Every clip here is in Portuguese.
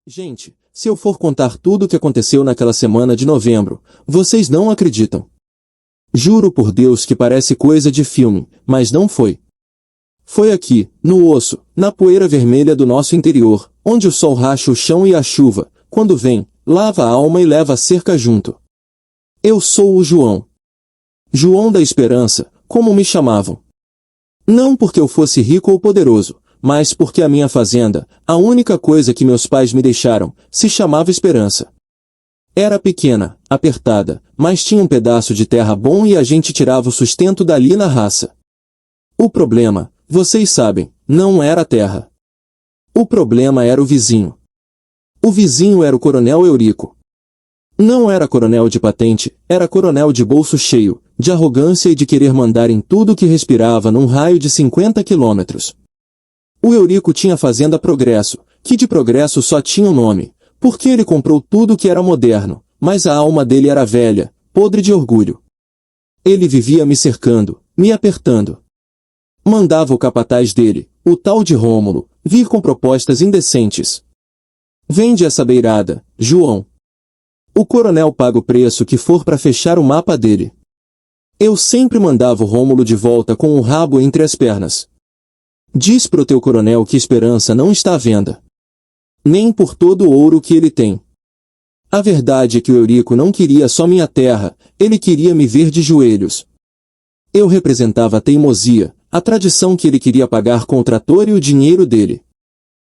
Gente, se eu for contar tudo o que aconteceu naquela semana de novembro, vocês não acreditam. Juro por Deus que parece coisa de filme, mas não foi. Foi aqui, no osso, na poeira vermelha do nosso interior, onde o sol racha o chão e a chuva, quando vem, lava a alma e leva a cerca junto. Eu sou o João. João da Esperança, como me chamavam. Não porque eu fosse rico ou poderoso, mas porque a minha fazenda, a única coisa que meus pais me deixaram, se chamava Esperança. Era pequena, apertada, mas tinha um pedaço de terra bom e a gente tirava o sustento dali na raça. O problema, vocês sabem, não era a terra. O problema era o vizinho. O vizinho era o Coronel Eurico. Não era coronel de patente, era coronel de bolso cheio, de arrogância e de querer mandar em tudo que respirava num raio de 50 quilômetros. O Eurico tinha a fazenda Progresso, que de progresso só tinha um nome, porque ele comprou tudo que era moderno, mas a alma dele era velha, podre de orgulho. Ele vivia me cercando, me apertando. Mandava o capataz dele, o tal de Rômulo, vir com propostas indecentes. Vende essa beirada, João. O coronel paga o preço que for para fechar o mapa dele. Eu sempre mandava o Rômulo de volta com o rabo entre as pernas. Diz pro teu coronel que Esperança não está à venda. Nem por todo o ouro que ele tem. A verdade é que o Eurico não queria só minha terra, ele queria me ver de joelhos. Eu representava a teimosia, a tradição que ele queria pagar com o trator e o dinheiro dele.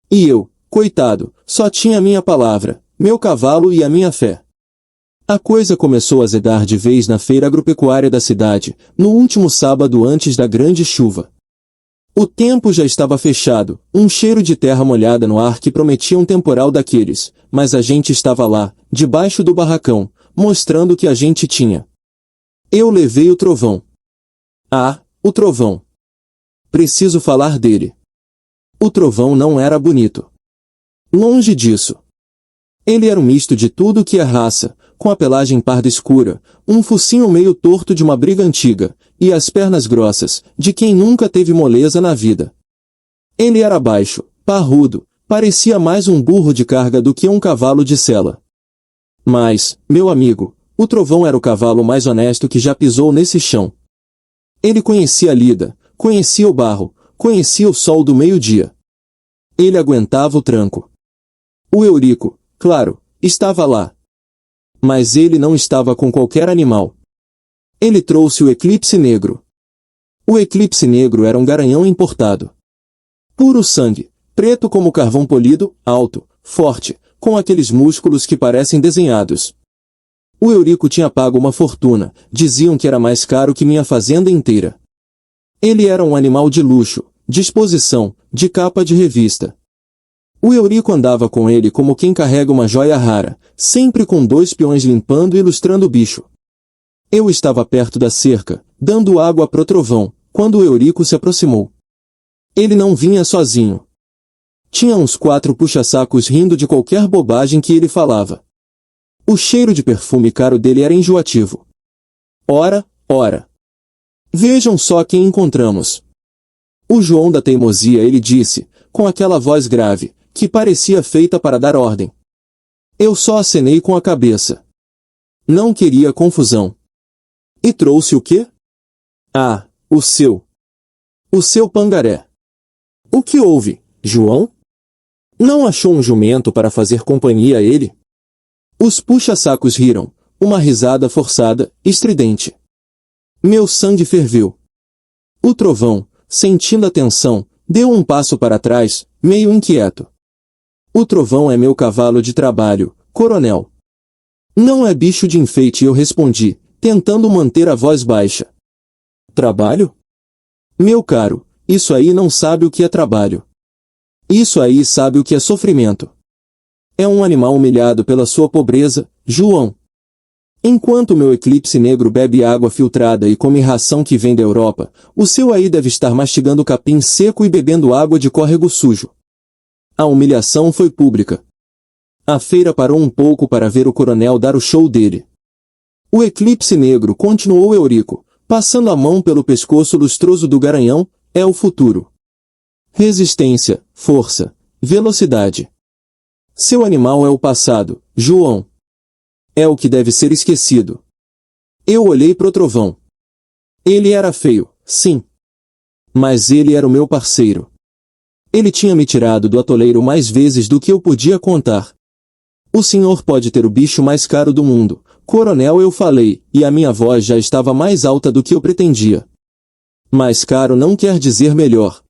E eu, coitado, só tinha a minha palavra, meu cavalo e a minha fé. A coisa começou a azedar de vez na feira agropecuária da cidade, no último sábado antes da grande chuva. O tempo já estava fechado, um cheiro de terra molhada no ar que prometia um temporal daqueles, mas a gente estava lá, debaixo do barracão, mostrando o que a gente tinha. Eu levei o trovão. Ah, o trovão. Preciso falar dele. O trovão não era bonito. Longe disso. Ele era um misto de tudo que é raça, com a pelagem parda escura, um focinho meio torto de uma briga antiga, e as pernas grossas, de quem nunca teve moleza na vida. Ele era baixo, parrudo, parecia mais um burro de carga do que um cavalo de sela. Mas, meu amigo, o trovão era o cavalo mais honesto que já pisou nesse chão. Ele conhecia a lida, conhecia o barro, conhecia o sol do meio-dia. Ele aguentava o tranco. O Eurico, claro, estava lá. Mas ele não estava com qualquer animal. Ele trouxe o Eclipse Negro. O Eclipse Negro era um garanhão importado. Puro sangue, preto como carvão polido, alto, forte, com aqueles músculos que parecem desenhados. O Eurico tinha pago uma fortuna, diziam que era mais caro que minha fazenda inteira. Ele era um animal de luxo, de exposição, de capa de revista. O Eurico andava com ele como quem carrega uma joia rara, sempre com 2 peões limpando e ilustrando o bicho. Eu estava perto da cerca, dando água pro trovão, quando o Eurico se aproximou. Ele não vinha sozinho. Tinha uns 4 puxa-sacos rindo de qualquer bobagem que ele falava. O cheiro de perfume caro dele era enjoativo. Ora, ora. Vejam só quem encontramos. O João da teimosia, ele disse, com aquela voz grave, que parecia feita para dar ordem. Eu só acenei com a cabeça. Não queria confusão. E trouxe o quê? Ah, o seu pangaré. O que houve, João? Não achou um jumento para fazer companhia a ele? Os puxa-sacos riram, uma risada forçada, estridente. Meu sangue ferveu. O trovão, sentindo a tensão, deu um passo para trás, meio inquieto. O trovão é meu cavalo de trabalho, coronel. Não é bicho de enfeite, eu respondi, tentando manter a voz baixa. Trabalho? Meu caro, isso aí não sabe o que é trabalho. Isso aí sabe o que é sofrimento. É um animal humilhado pela sua pobreza, João. Enquanto meu Eclipse Negro bebe água filtrada e come ração que vem da Europa, o seu aí deve estar mastigando capim seco e bebendo água de córrego sujo. A humilhação foi pública. A feira parou um pouco para ver o coronel dar o show dele. O Eclipse Negro, continuou Eurico, passando a mão pelo pescoço lustroso do garanhão, é o futuro. Resistência, força, velocidade. Seu animal é o passado, João. É o que deve ser esquecido. Eu olhei pro trovão. Ele era feio, sim. Mas ele era o meu parceiro. Ele tinha me tirado do atoleiro mais vezes do que eu podia contar. O senhor pode ter o bicho mais caro do mundo, coronel, eu falei, e a minha voz já estava mais alta do que eu pretendia. Mais caro não quer dizer melhor.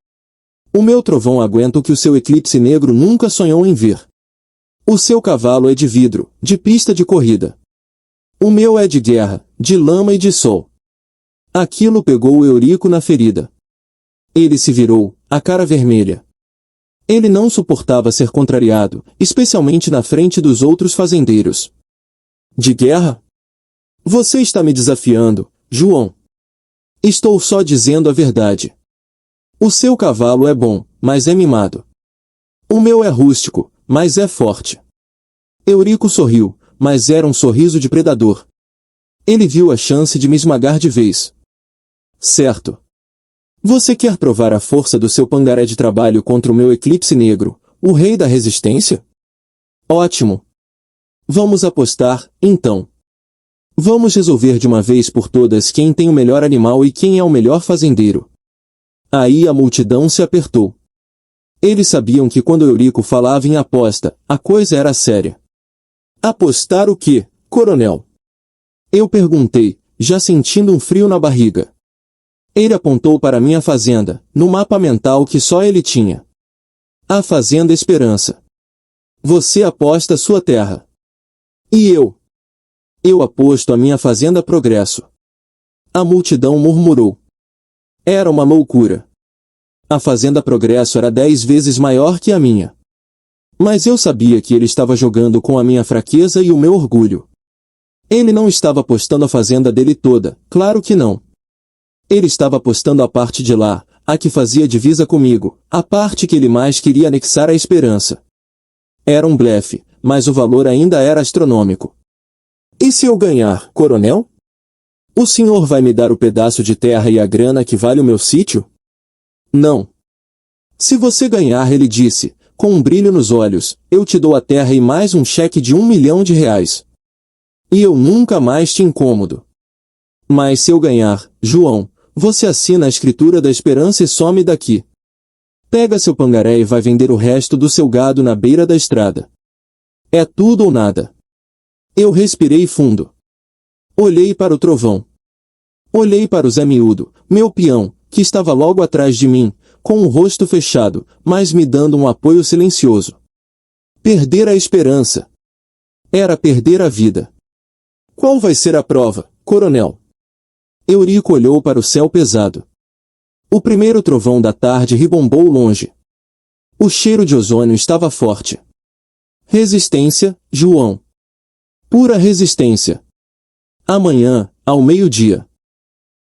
O meu trovão aguenta o que o seu eclipse negro nunca sonhou em ver. O seu cavalo é de vidro, de pista de corrida. O meu é de guerra, de lama e de sol. Aquilo pegou o Eurico na ferida. Ele se virou, a cara vermelha. Ele não suportava ser contrariado, especialmente na frente dos outros fazendeiros. De guerra? Você está me desafiando, João. Estou só dizendo a verdade. O seu cavalo é bom, mas é mimado. O meu é rústico, mas é forte. Eurico sorriu, mas era um sorriso de predador. Ele viu a chance de me esmagar de vez. Certo. Você quer provar a força do seu pangaré de trabalho contra o meu eclipse negro, o rei da resistência? Ótimo. Vamos apostar, então. Vamos resolver de uma vez por todas quem tem o melhor animal e quem é o melhor fazendeiro. Aí a multidão se apertou. Eles sabiam que quando Eurico falava em aposta, a coisa era séria. Apostar o quê, coronel? Eu perguntei, já sentindo um frio na barriga. Ele apontou para minha fazenda, no mapa mental que só ele tinha. A Fazenda Esperança. Você aposta sua terra. E eu? Eu aposto a minha Fazenda Progresso. A multidão murmurou. Era uma loucura. A Fazenda Progresso era 10 vezes maior que a minha. Mas eu sabia que ele estava jogando com a minha fraqueza e o meu orgulho. Ele não estava apostando a fazenda dele toda, claro que não. Ele estava apostando a parte de lá, a que fazia divisa comigo, a parte que ele mais queria anexar à Esperança. Era um blefe, mas o valor ainda era astronômico. E se eu ganhar, coronel? O senhor vai me dar o pedaço de terra e a grana que vale o meu sítio? Não. Se você ganhar, ele disse, com um brilho nos olhos, eu te dou a terra e mais um cheque de R$1 milhão. E eu nunca mais te incomodo. Mas se eu ganhar, João, você assina a escritura da Esperança e some daqui. Pega seu pangaré e vai vender o resto do seu gado na beira da estrada. É tudo ou nada. Eu respirei fundo. Olhei para o trovão. Olhei para o Zé Miúdo, meu peão, que estava logo atrás de mim, com o rosto fechado, mas me dando um apoio silencioso. Perder a esperança. Era perder a vida. Qual vai ser a prova, coronel? Eurico olhou para o céu pesado. O primeiro trovão da tarde ribombou longe. O cheiro de ozônio estava forte. Resistência, João. Pura resistência. Amanhã, ao meio-dia.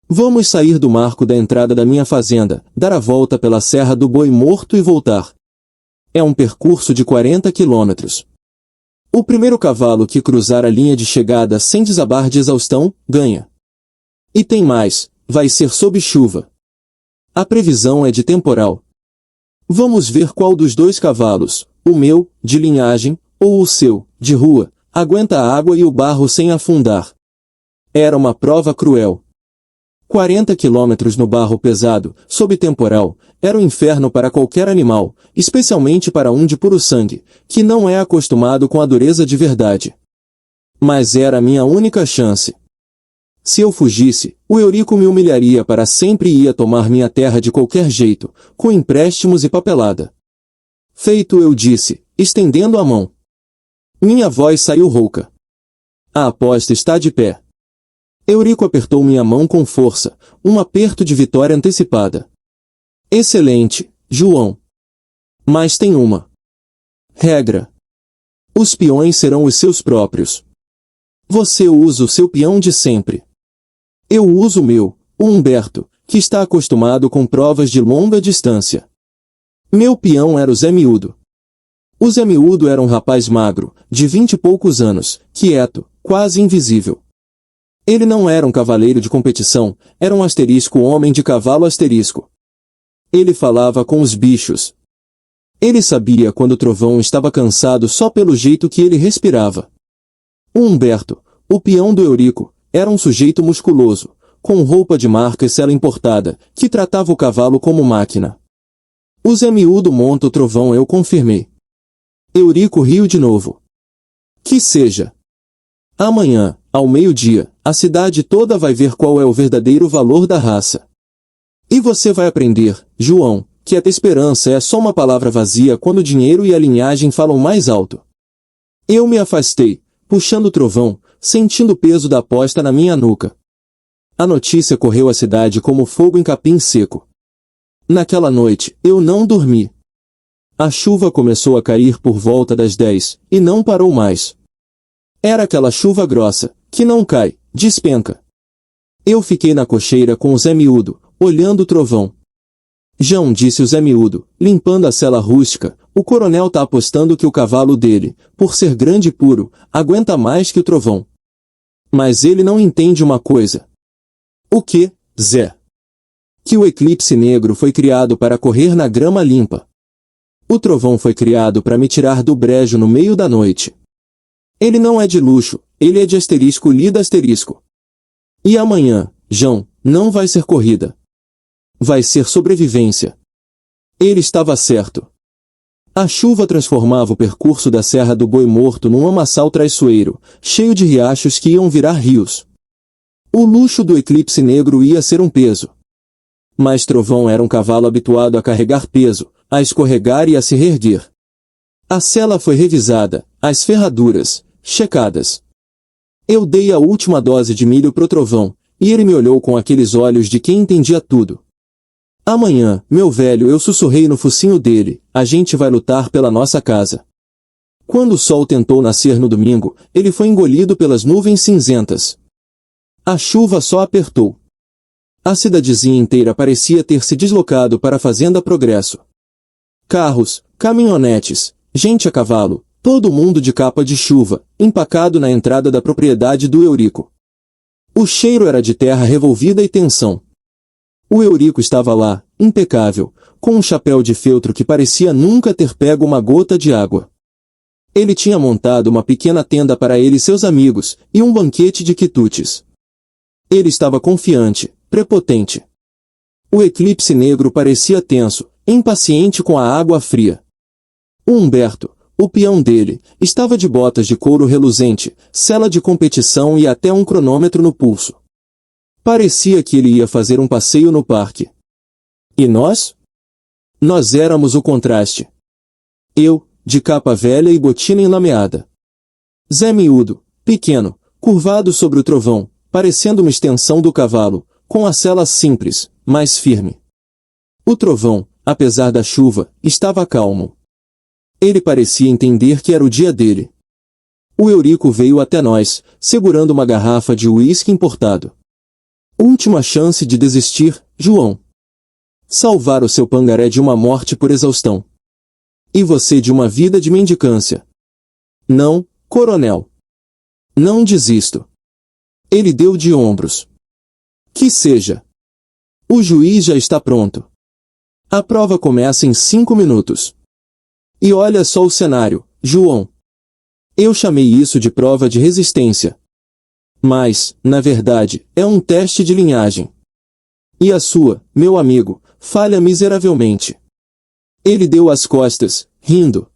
Vamos sair do marco da entrada da minha fazenda, dar a volta pela Serra do Boi Morto e voltar. É um percurso de 40 quilômetros. O primeiro cavalo que cruzar a linha de chegada sem desabar de exaustão, ganha. E tem mais, vai ser sob chuva. A previsão é de temporal. Vamos ver qual dos dois cavalos, o meu, de linhagem, ou o seu, de rua, aguenta a água e o barro sem afundar. Era uma prova cruel. 40 quilômetros no barro pesado, sob temporal, era um inferno para qualquer animal, especialmente para um de puro sangue, que não é acostumado com a dureza de verdade. Mas era a minha única chance. Se eu fugisse, o Eurico me humilharia para sempre e ia tomar minha terra de qualquer jeito, com empréstimos e papelada. Feito, eu disse, estendendo a mão. Minha voz saiu rouca. A aposta está de pé. Eurico apertou minha mão com força, um aperto de vitória antecipada. Excelente, João. Mas tem uma regra. Os peões serão os seus próprios. Você usa o seu peão de sempre. Eu uso o meu, o Humberto, que está acostumado com provas de longa distância. Meu peão era o Zé Miúdo. O Zé Miúdo era um rapaz magro, de 20 e poucos anos, quieto, quase invisível. Ele não era um cavaleiro de competição, era um asterisco homem de cavalo asterisco. Ele falava com os bichos. Ele sabia quando o trovão estava cansado só pelo jeito que ele respirava. O Humberto, o peão do Eurico, era um sujeito musculoso, com roupa de marca e sela importada, que tratava o cavalo como máquina. O Zé Miúdo monta o trovão, eu confirmei. Eurico riu de novo. Que seja. Amanhã, ao meio-dia, a cidade toda vai ver qual é o verdadeiro valor da raça. E você vai aprender, João, que a esperança é só uma palavra vazia quando o dinheiro e a linhagem falam mais alto. Eu me afastei, puxando o trovão, sentindo o peso da aposta na minha nuca. A notícia correu a cidade como fogo em capim seco. Naquela noite, eu não dormi. A chuva começou a cair por volta das 10, e não parou mais. Era aquela chuva grossa, que não cai, despenca. Eu fiquei na cocheira com o Zé Miúdo, olhando o trovão. João, disse o Zé Miúdo, limpando a sela rústica, o coronel tá apostando que o cavalo dele, por ser grande e puro, aguenta mais que o trovão. Mas ele não entende uma coisa. O que, Zé? Que o eclipse negro foi criado para correr na grama limpa. O trovão foi criado para me tirar do brejo no meio da noite. Ele não é de luxo, ele é de asterisco lida asterisco. E amanhã, João, não vai ser corrida. Vai ser sobrevivência. Ele estava certo. A chuva transformava o percurso da Serra do Boi Morto num lamaçal traiçoeiro, cheio de riachos que iam virar rios. O luxo do eclipse negro ia ser um peso. Mas Trovão era um cavalo habituado a carregar peso, a escorregar e a se reerguer. A sela foi revisada, as ferraduras, checadas. Eu dei a última dose de milho pro Trovão, e ele me olhou com aqueles olhos de quem entendia tudo. Amanhã, meu velho, eu sussurrei no focinho dele, a gente vai lutar pela nossa casa. Quando o sol tentou nascer no domingo, ele foi engolido pelas nuvens cinzentas. A chuva só apertou. A cidadezinha inteira parecia ter se deslocado para a Fazenda Progresso. Carros, caminhonetes, gente a cavalo, todo mundo de capa de chuva, empacado na entrada da propriedade do Eurico. O cheiro era de terra revolvida e tensão. O Eurico estava lá, impecável, com um chapéu de feltro que parecia nunca ter pego uma gota de água. Ele tinha montado uma pequena tenda para ele e seus amigos, e um banquete de quitutes. Ele estava confiante, prepotente. O eclipse negro parecia tenso, impaciente com a água fria. O Humberto, o peão dele, estava de botas de couro reluzente, sela de competição e até um cronômetro no pulso. Parecia que ele ia fazer um passeio no parque. E nós? Nós éramos o contraste. Eu, de capa velha e botina enlameada. Zé Miúdo, pequeno, curvado sobre o trovão, parecendo uma extensão do cavalo, com a sela simples, mas firme. O trovão, apesar da chuva, estava calmo. Ele parecia entender que era o dia dele. O Eurico veio até nós, segurando uma garrafa de uísque importado. Última chance de desistir, João. Salvar o seu pangaré de uma morte por exaustão. E você de uma vida de mendicância. Não, coronel. Não desisto. Ele deu de ombros. Que seja. O juiz já está pronto. A prova começa em 5 minutos. E olha só o cenário, João. Eu chamei isso de prova de resistência. Mas, na verdade, é um teste de linhagem. E a sua, meu amigo, falha miseravelmente. Ele deu as costas, rindo.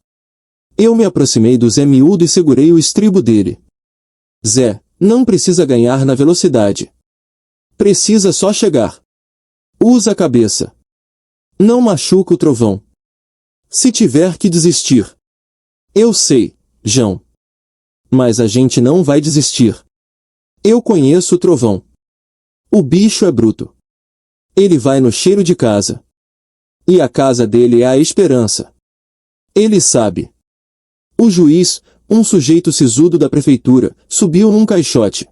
Eu me aproximei do Zé Miúdo e segurei o estribo dele. Zé, não precisa ganhar na velocidade. Precisa só chegar. Usa a cabeça. Não machuca o trovão. Se tiver que desistir. Eu sei, João. Mas a gente não vai desistir. Eu conheço o trovão. O bicho é bruto. Ele vai no cheiro de casa. E a casa dele é a esperança. Ele sabe. O juiz, um sujeito sisudo da prefeitura, subiu num caixote.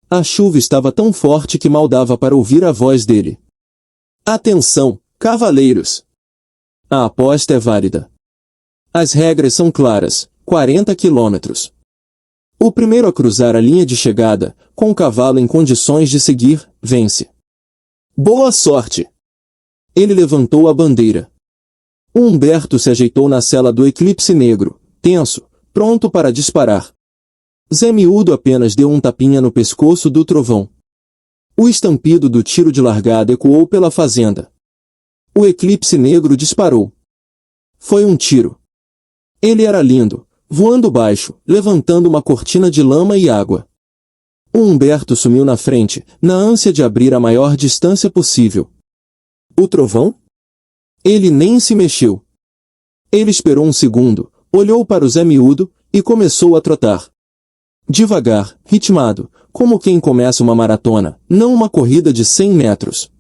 A chuva estava tão forte que mal dava para ouvir a voz dele. Atenção, cavaleiros! A aposta é válida. As regras são claras, 40 quilômetros. O primeiro a cruzar a linha de chegada, com o cavalo em condições de seguir, vence. Boa sorte! Ele levantou a bandeira. O Humberto se ajeitou na cela do Eclipse Negro, tenso, pronto para disparar. Zé Miúdo apenas deu um tapinha no pescoço do Trovão. O estampido do tiro de largada ecoou pela fazenda. O Eclipse Negro disparou. Foi um tiro. Ele era lindo, voando baixo, levantando uma cortina de lama e água. O Humberto sumiu na frente, na ânsia de abrir a maior distância possível. O Trovão? Ele nem se mexeu. Ele esperou um segundo, olhou para o Zé Miúdo, e começou a trotar. Devagar, ritmado, como quem começa uma maratona, não uma corrida de 100 metros.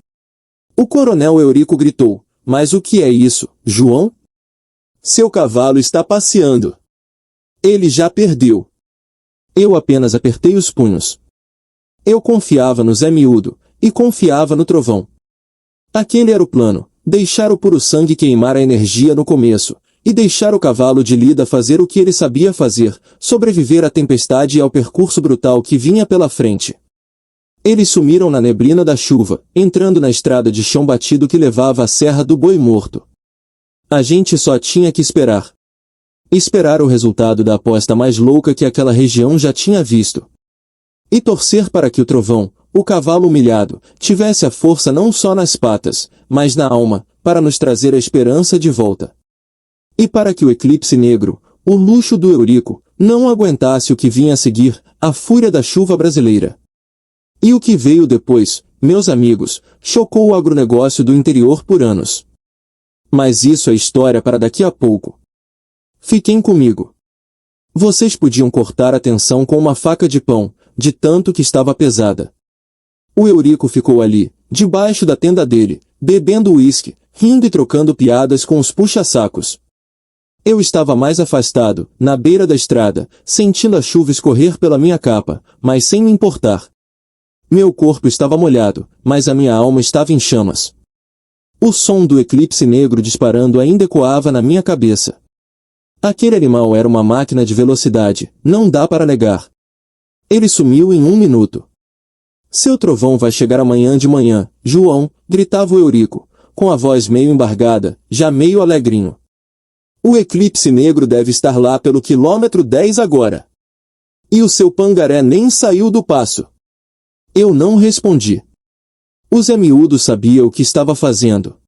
O coronel Eurico gritou: "Mas o que é isso, João? Seu cavalo está passeando. Ele já perdeu." Eu apenas apertei os punhos. Eu confiava no Zé Miúdo, e confiava no Trovão. Aquele era o plano: deixar o puro sangue queimar a energia no começo, e deixar o cavalo de lida fazer o que ele sabia fazer, sobreviver à tempestade e ao percurso brutal que vinha pela frente. Eles sumiram na neblina da chuva, entrando na estrada de chão batido que levava à Serra do Boi Morto. A gente só tinha que esperar. Esperar o resultado da aposta mais louca que aquela região já tinha visto. E torcer para que o Trovão, o cavalo humilhado, tivesse a força não só nas patas, mas na alma, para nos trazer a esperança de volta. E para que o Eclipse Negro, o luxo do Eurico, não aguentasse o que vinha a seguir, a fúria da chuva brasileira. E o que veio depois, meus amigos, chocou o agronegócio do interior por anos. Mas isso é história para daqui a pouco. Fiquem comigo. Vocês podiam cortar a tensão com uma faca de pão, de tanto que estava pesada. O Eurico ficou ali, debaixo da tenda dele, bebendo uísque, rindo e trocando piadas com os puxa-sacos. Eu estava mais afastado, na beira da estrada, sentindo a chuva escorrer pela minha capa, mas sem me importar. Meu corpo estava molhado, mas a minha alma estava em chamas. O som do Eclipse Negro disparando ainda ecoava na minha cabeça. Aquele animal era uma máquina de velocidade, não dá para negar. Ele sumiu em 1 minuto. "Seu Trovão vai chegar amanhã de manhã, João", gritava o Eurico, com a voz meio embargada, já meio alegrinho. "O Eclipse Negro deve estar lá pelo quilômetro 10 agora. E o seu pangaré nem saiu do passo." Eu não respondi. O Zé Miúdo sabia o que estava fazendo.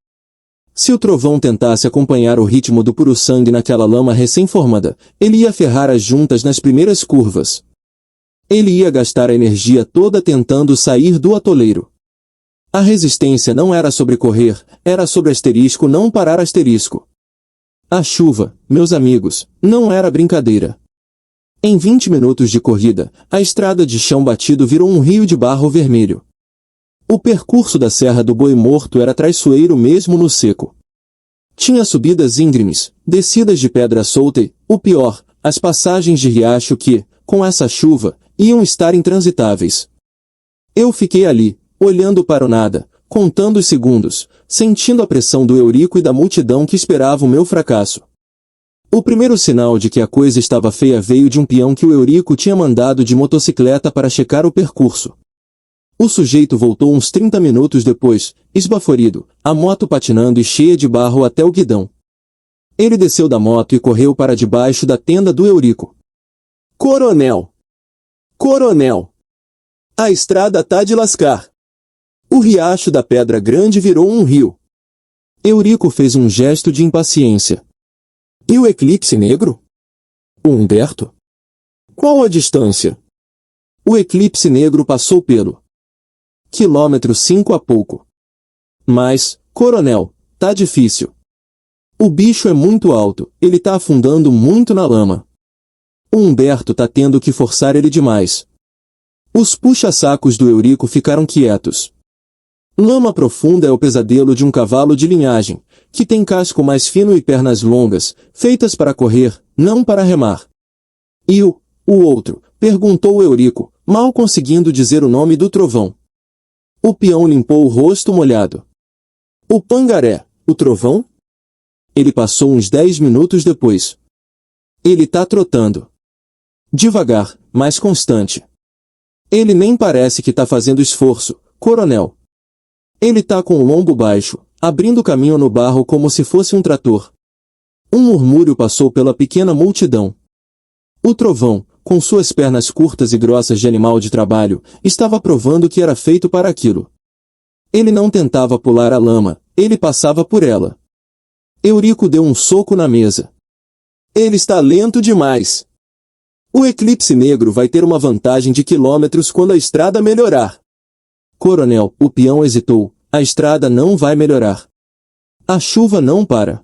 Se o Trovão tentasse acompanhar o ritmo do puro sangue naquela lama recém-formada, ele ia ferrar as juntas nas primeiras curvas. Ele ia gastar a energia toda tentando sair do atoleiro. A resistência não era sobre correr, era sobre asterisco não parar asterisco. A chuva, meus amigos, não era brincadeira. Em 20 minutos de corrida, a estrada de chão batido virou um rio de barro vermelho. O percurso da Serra do Boi Morto era traiçoeiro mesmo no seco. Tinha subidas íngremes, descidas de pedra solta e, o pior, as passagens de riacho que, com essa chuva, iam estar intransitáveis. Eu fiquei ali, olhando para o nada, contando os segundos, sentindo a pressão do Eurico e da multidão que esperava o meu fracasso. O primeiro sinal de que a coisa estava feia veio de um peão que o Eurico tinha mandado de motocicleta para checar o percurso. O sujeito voltou uns 30 minutos depois, esbaforido, a moto patinando e cheia de barro até o guidão. Ele desceu da moto e correu para debaixo da tenda do Eurico. "Coronel! Coronel! A estrada tá de lascar. O riacho da Pedra Grande virou um rio." Eurico fez um gesto de impaciência. "E o Eclipse Negro? O Humberto? Qual a distância?" "O Eclipse Negro passou pelo quilômetro 5 a pouco." "Mas, coronel, tá difícil. O bicho é muito alto, ele tá afundando muito na lama. O Humberto tá tendo que forçar ele demais." Os puxa-sacos do Eurico ficaram quietos. Lama profunda é o pesadelo de um cavalo de linhagem, que tem casco mais fino e pernas longas, feitas para correr, não para remar. "E o outro?" perguntou o Eurico, mal conseguindo dizer o nome do Trovão. O peão limpou o rosto molhado. "O pangaré, o Trovão? Ele passou uns 10 minutos depois. Ele tá trotando. Devagar, mas constante. Ele nem parece que tá fazendo esforço, coronel. Ele tá com o lombo baixo, abrindo caminho no barro como se fosse um trator." Um murmúrio passou pela pequena multidão. O trovão, com suas pernas curtas e grossas de animal de trabalho, estava provando que era feito para aquilo. Ele não tentava pular a lama, ele passava por ela. Eurico deu um soco na mesa. Ele está lento demais. O eclipse negro vai ter uma vantagem de quilômetros quando a estrada melhorar. Coronel, o peão hesitou, a estrada não vai melhorar. A chuva não para.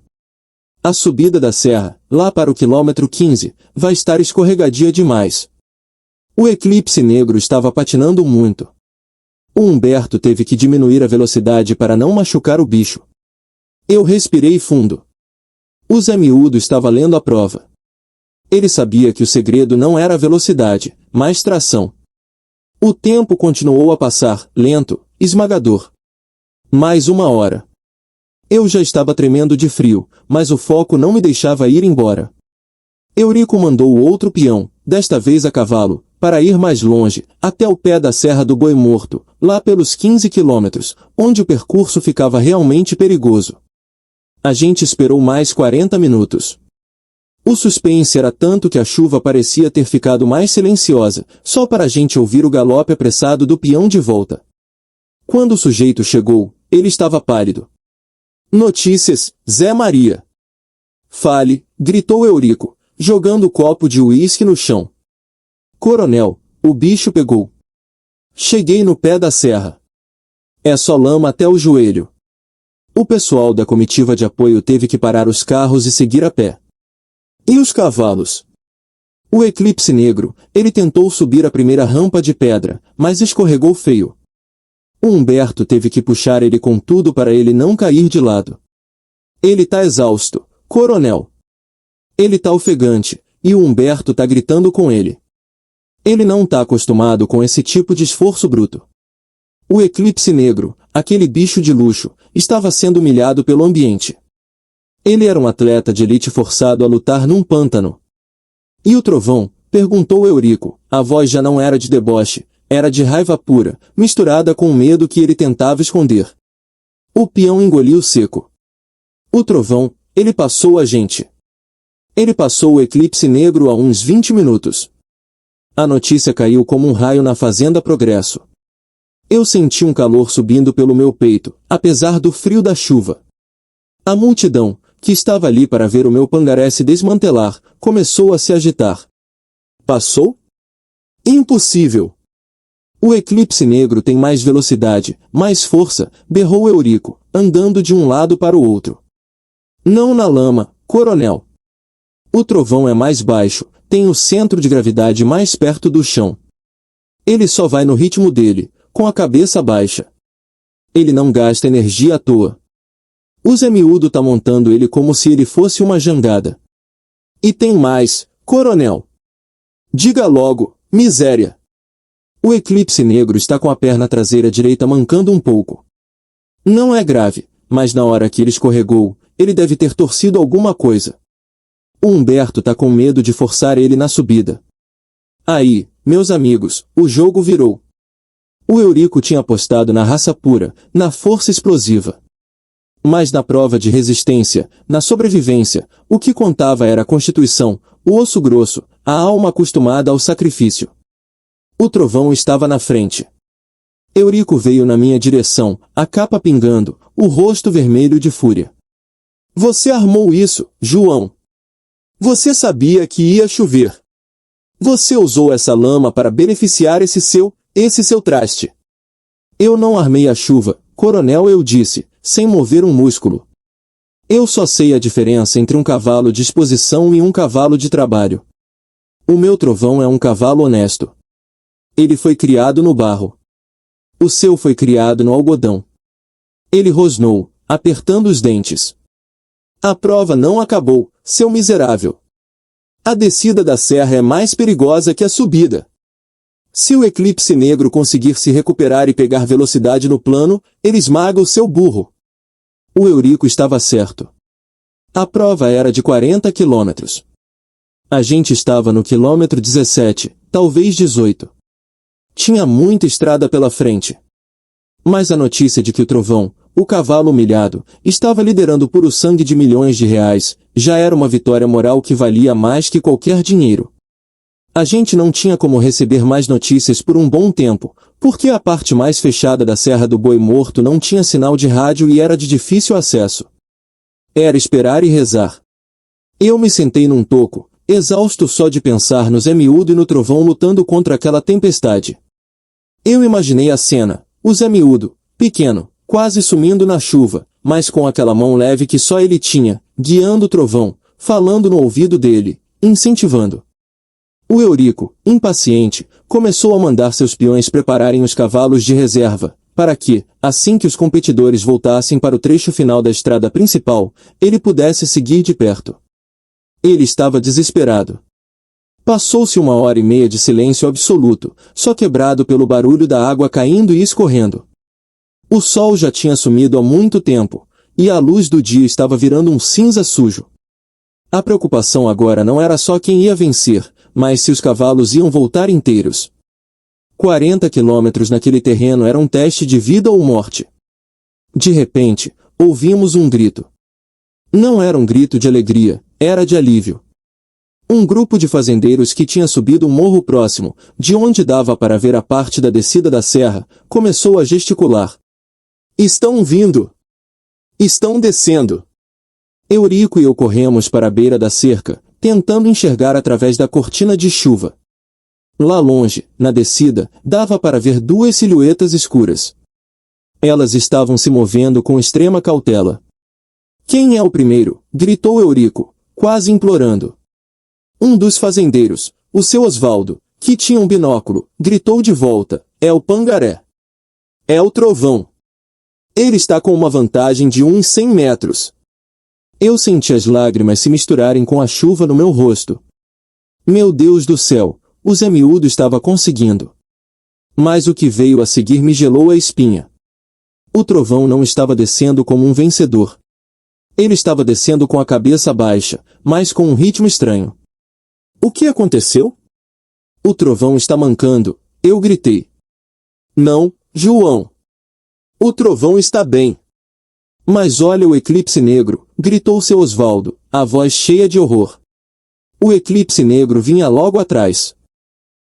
A subida da serra, lá para o quilômetro 15, vai estar escorregadia demais. O eclipse negro estava patinando muito. O Humberto teve que diminuir a velocidade para não machucar o bicho. Eu respirei fundo. O Zé Miúdo estava lendo a prova. Ele sabia que o segredo não era a velocidade, mas tração. O tempo continuou a passar, lento, esmagador. Mais 1 hora. Eu já estava tremendo de frio, mas o foco não me deixava ir embora. Eurico mandou o outro peão, desta vez a cavalo, para ir mais longe, até o pé da Serra do Boi Morto, lá pelos 15 quilômetros, onde o percurso ficava realmente perigoso. A gente esperou mais 40 minutos. O suspense era tanto que a chuva parecia ter ficado mais silenciosa, só para a gente ouvir o galope apressado do peão de volta. Quando o sujeito chegou, ele estava pálido. Notícias, Zé Maria. Fale, gritou Eurico, jogando o copo de uísque no chão. Coronel, o bicho pegou. Cheguei no pé da serra. É só lama até o joelho. O pessoal da comitiva de apoio teve que parar os carros e seguir a pé. E os cavalos? O eclipse negro, ele tentou subir a primeira rampa de pedra, mas escorregou feio. O Humberto teve que puxar ele com tudo para ele não cair de lado. Ele tá exausto, coronel. Ele tá ofegante, e o Humberto tá gritando com ele. Ele não tá acostumado com esse tipo de esforço bruto. O eclipse negro, aquele bicho de luxo, estava sendo humilhado pelo ambiente. Ele era um atleta de elite forçado a lutar num pântano. E o trovão? Perguntou Eurico. A voz já não era de deboche, era de raiva pura, misturada com o medo que ele tentava esconder. O peão engoliu seco. O trovão, ele passou a gente. Ele passou o eclipse negro há uns 20 minutos. A notícia caiu como um raio na Fazenda Progresso. Eu senti um calor subindo pelo meu peito, apesar do frio da chuva. A multidão, que estava ali para ver o meu pangaré se desmantelar, começou a se agitar. Passou? Impossível! O eclipse negro tem mais velocidade, mais força, berrou Eurico, andando de um lado para o outro. Não na lama, coronel. O trovão é mais baixo, tem o centro de gravidade mais perto do chão. Ele só vai no ritmo dele, com a cabeça baixa. Ele não gasta energia à toa. O Zé Miúdo tá montando ele como se ele fosse uma jangada. E tem mais, coronel. Diga logo, miséria. O eclipse negro está com a perna traseira direita mancando um pouco. Não é grave, mas na hora que ele escorregou, ele deve ter torcido alguma coisa. O Humberto tá com medo de forçar ele na subida. Aí, meus amigos, o jogo virou. O Eurico tinha apostado na raça pura, na força explosiva. Mas na prova de resistência, na sobrevivência, o que contava era a constituição, o osso grosso, a alma acostumada ao sacrifício. O trovão estava na frente. Eurico veio na minha direção, a capa pingando, o rosto vermelho de fúria. Você armou isso, João. Você sabia que ia chover. Você usou essa lama para beneficiar esse seu traste. Eu não armei a chuva, coronel, eu disse, sem mover um músculo. Eu só sei a diferença entre um cavalo de exposição e um cavalo de trabalho. O meu trovão é um cavalo honesto. Ele foi criado no barro. O seu foi criado no algodão. Ele rosnou, apertando os dentes. A prova não acabou, seu miserável. A descida da serra é mais perigosa que a subida. Se o eclipse negro conseguir se recuperar e pegar velocidade no plano, ele esmaga o seu burro. O Eurico estava certo. A prova era de 40 quilômetros. A gente estava no quilômetro 17, talvez 18. Tinha muita estrada pela frente. Mas a notícia de que o trovão, o cavalo humilhado, estava liderando puro sangue de milhões de reais, já era uma vitória moral que valia mais que qualquer dinheiro. A gente não tinha como receber mais notícias por um bom tempo, porque a parte mais fechada da Serra do Boi Morto não tinha sinal de rádio e era de difícil acesso. Era esperar e rezar. Eu me sentei num toco, exausto só de pensar no Zé Miúdo e no Trovão lutando contra aquela tempestade. Eu imaginei a cena, o Zé Miúdo, pequeno, quase sumindo na chuva, mas com aquela mão leve que só ele tinha, guiando o Trovão, falando no ouvido dele, incentivando. O Eurico, impaciente, começou a mandar seus peões prepararem os cavalos de reserva, para que, assim que os competidores voltassem para o trecho final da estrada principal, ele pudesse seguir de perto. Ele estava desesperado. Passou-se 1h30 de silêncio absoluto, só quebrado pelo barulho da água caindo e escorrendo. O sol já tinha sumido há muito tempo, e a luz do dia estava virando um cinza sujo. A preocupação agora não era só quem ia vencer, mas se os cavalos iam voltar inteiros. 40 quilômetros naquele terreno era um teste de vida ou morte. De repente, ouvimos um grito. Não era um grito de alegria, era de alívio. Um grupo de fazendeiros que tinha subido um morro próximo, de onde dava para ver a parte da descida da serra, começou a gesticular. Estão vindo! Estão descendo! Eurico e eu corremos para a beira da cerca, tentando enxergar através da cortina de chuva. Lá longe, na descida, dava para ver duas silhuetas escuras. Elas estavam se movendo com extrema cautela. Quem é o primeiro? Gritou Eurico, quase implorando. Um dos fazendeiros, o seu Osvaldo, que tinha um binóculo, gritou de volta, é o Pangaré. É o Trovão. Ele está com uma vantagem de 1 em 100 metros. Eu senti as lágrimas se misturarem com a chuva no meu rosto. Meu Deus do céu, o Zé Miúdo estava conseguindo. Mas o que veio a seguir me gelou a espinha. O Trovão não estava descendo como um vencedor. Ele estava descendo com a cabeça baixa, mas com um ritmo estranho. O que aconteceu? O Trovão está mancando, eu gritei. Não, João. O Trovão está bem. Mas olha o eclipse negro, gritou seu Osvaldo, a voz cheia de horror. O eclipse negro vinha logo atrás.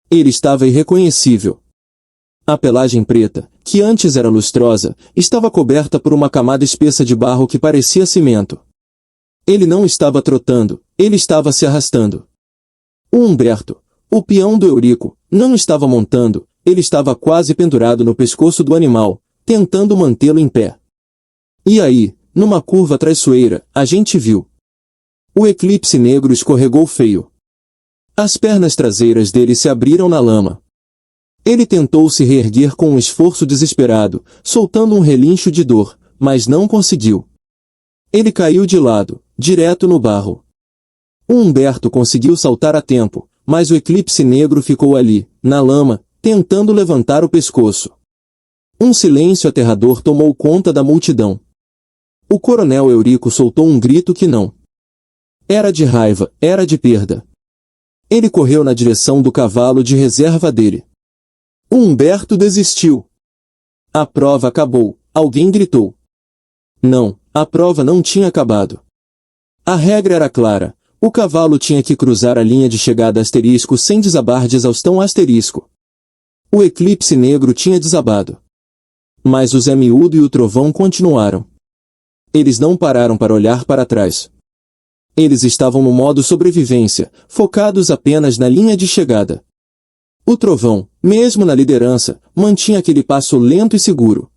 Ele estava irreconhecível. A pelagem preta, que antes era lustrosa, estava coberta por uma camada espessa de barro que parecia cimento. Ele não estava trotando, ele estava se arrastando. O Humberto, o peão do Eurico, não estava montando, ele estava quase pendurado no pescoço do animal, tentando mantê-lo em pé. E aí, numa curva traiçoeira, a gente viu. O eclipse negro escorregou feio. As pernas traseiras dele se abriram na lama. Ele tentou se reerguer com um esforço desesperado, soltando um relincho de dor, mas não conseguiu. Ele caiu de lado, direto no barro. O Humberto conseguiu saltar a tempo, mas o eclipse negro ficou ali, na lama, tentando levantar o pescoço. Um silêncio aterrador tomou conta da multidão. O coronel Eurico soltou um grito que não era de raiva, era de perda. Ele correu na direção do cavalo de reserva dele. O Humberto desistiu. A prova acabou, alguém gritou. Não, a prova não tinha acabado. A regra era clara, o cavalo tinha que cruzar a linha de chegada asterisco sem desabar de exaustão asterisco. O eclipse negro tinha desabado. Mas o Zé Miúdo e o Trovão continuaram. Eles não pararam para olhar para trás. Eles estavam no modo sobrevivência, focados apenas na linha de chegada. O Trovão, mesmo na liderança, mantinha aquele passo lento e seguro.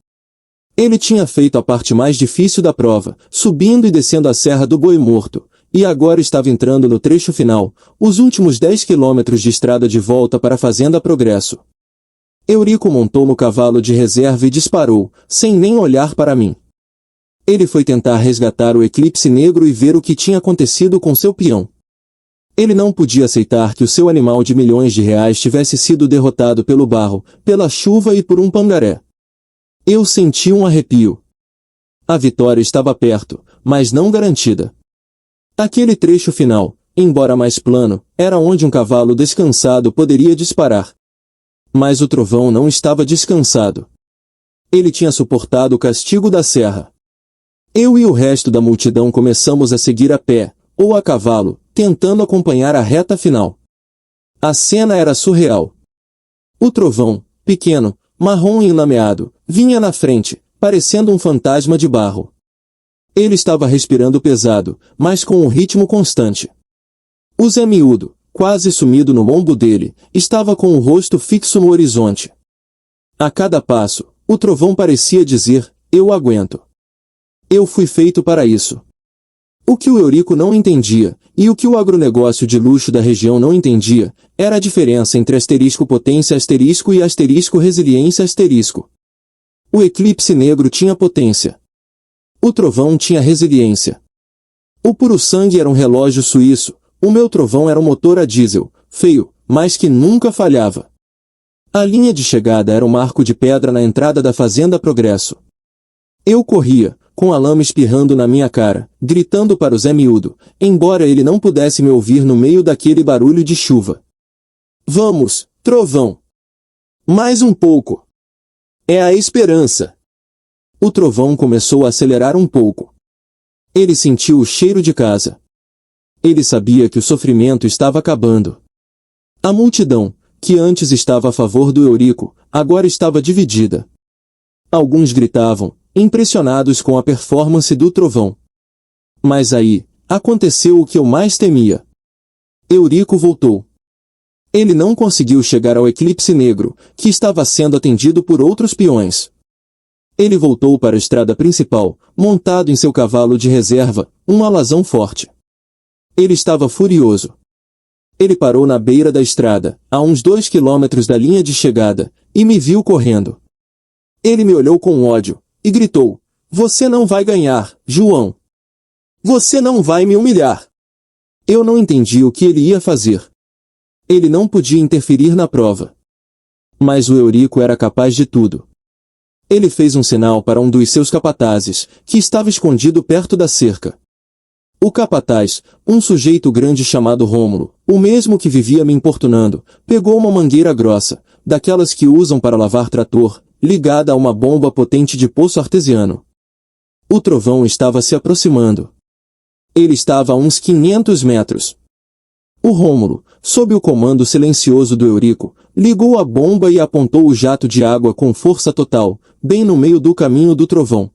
Ele tinha feito a parte mais difícil da prova, subindo e descendo a Serra do Boi Morto, e agora estava entrando no trecho final, os últimos 10 quilômetros de estrada de volta para a Fazenda Progresso. Eurico montou no cavalo de reserva e disparou, sem nem olhar para mim. Ele foi tentar resgatar o eclipse negro e ver o que tinha acontecido com seu peão. Ele não podia aceitar que o seu animal de milhões de reais tivesse sido derrotado pelo barro, pela chuva e por um pangaré. Eu senti um arrepio. A vitória estava perto, mas não garantida. Aquele trecho final, embora mais plano, era onde um cavalo descansado poderia disparar. Mas o Trovão não estava descansado. Ele tinha suportado o castigo da serra. Eu e o resto da multidão começamos a seguir a pé, ou a cavalo, tentando acompanhar a reta final. A cena era surreal. O trovão, pequeno, marrom e enlameado, vinha na frente, parecendo um fantasma de barro. Ele estava respirando pesado, mas com um ritmo constante. O Zé Miúdo, quase sumido no lombo dele, estava com o rosto fixo no horizonte. A cada passo, o trovão parecia dizer, eu aguento. Eu fui feito para isso. O que o Eurico não entendia, e o que o agronegócio de luxo da região não entendia, era a diferença entre asterisco potência asterisco e asterisco resiliência asterisco. O eclipse negro tinha potência. O trovão tinha resiliência. O puro sangue era um relógio suíço, o meu trovão era um motor a diesel, feio, mas que nunca falhava. A linha de chegada era um marco de pedra na entrada da Fazenda Progresso. Eu corria, com a lama espirrando na minha cara, gritando para o Zé Miúdo, embora ele não pudesse me ouvir no meio daquele barulho de chuva. Vamos, trovão! Mais um pouco! É a esperança! O trovão começou a acelerar um pouco. Ele sentiu o cheiro de casa. Ele sabia que o sofrimento estava acabando. A multidão, que antes estava a favor do Eurico, agora estava dividida. Alguns gritavam, impressionados com a performance do trovão. Mas aí, aconteceu o que eu mais temia. Eurico voltou. Ele não conseguiu chegar ao eclipse negro, que estava sendo atendido por outros peões. Ele voltou para a estrada principal, montado em seu cavalo de reserva, um alazão forte. Ele estava furioso. Ele parou na beira da estrada, a uns 2 quilômetros da linha de chegada, e me viu correndo. Ele me olhou com ódio, e gritou, você não vai ganhar, João. Você não vai me humilhar. Eu não entendi o que ele ia fazer. Ele não podia interferir na prova. Mas o Eurico era capaz de tudo. Ele fez um sinal para um dos seus capatazes, que estava escondido perto da cerca. O capataz, um sujeito grande chamado Rômulo, o mesmo que vivia me importunando, pegou uma mangueira grossa, daquelas que usam para lavar trator, ligada a uma bomba potente de poço artesiano. O trovão estava se aproximando. Ele estava a uns 500 metros. O Rômulo, sob o comando silencioso do Eurico, ligou a bomba e apontou o jato de água com força total, bem no meio do caminho do trovão.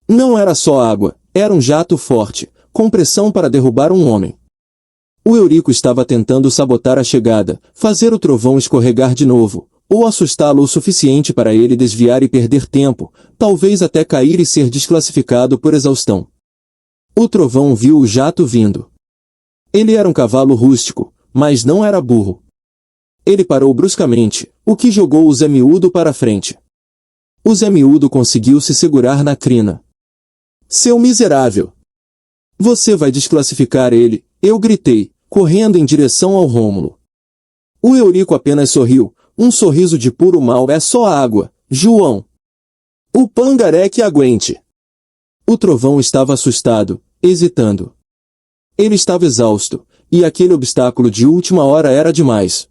Não era só água, era um jato forte, com pressão para derrubar um homem. O Eurico estava tentando sabotar a chegada, fazer o trovão escorregar de novo, ou assustá-lo o suficiente para ele desviar e perder tempo, talvez até cair e ser desclassificado por exaustão. O trovão viu o jato vindo. Ele era um cavalo rústico, mas não era burro. Ele parou bruscamente, o que jogou o Zé Miúdo para frente. O Zé Miúdo conseguiu se segurar na crina. Seu miserável! Você vai desclassificar ele, eu gritei, correndo em direção ao Rômulo. O Eurico apenas sorriu, um sorriso de puro mal é só água, João. O pangaré que aguente. O trovão estava assustado, hesitando. Ele estava exausto, e aquele obstáculo de última hora era demais.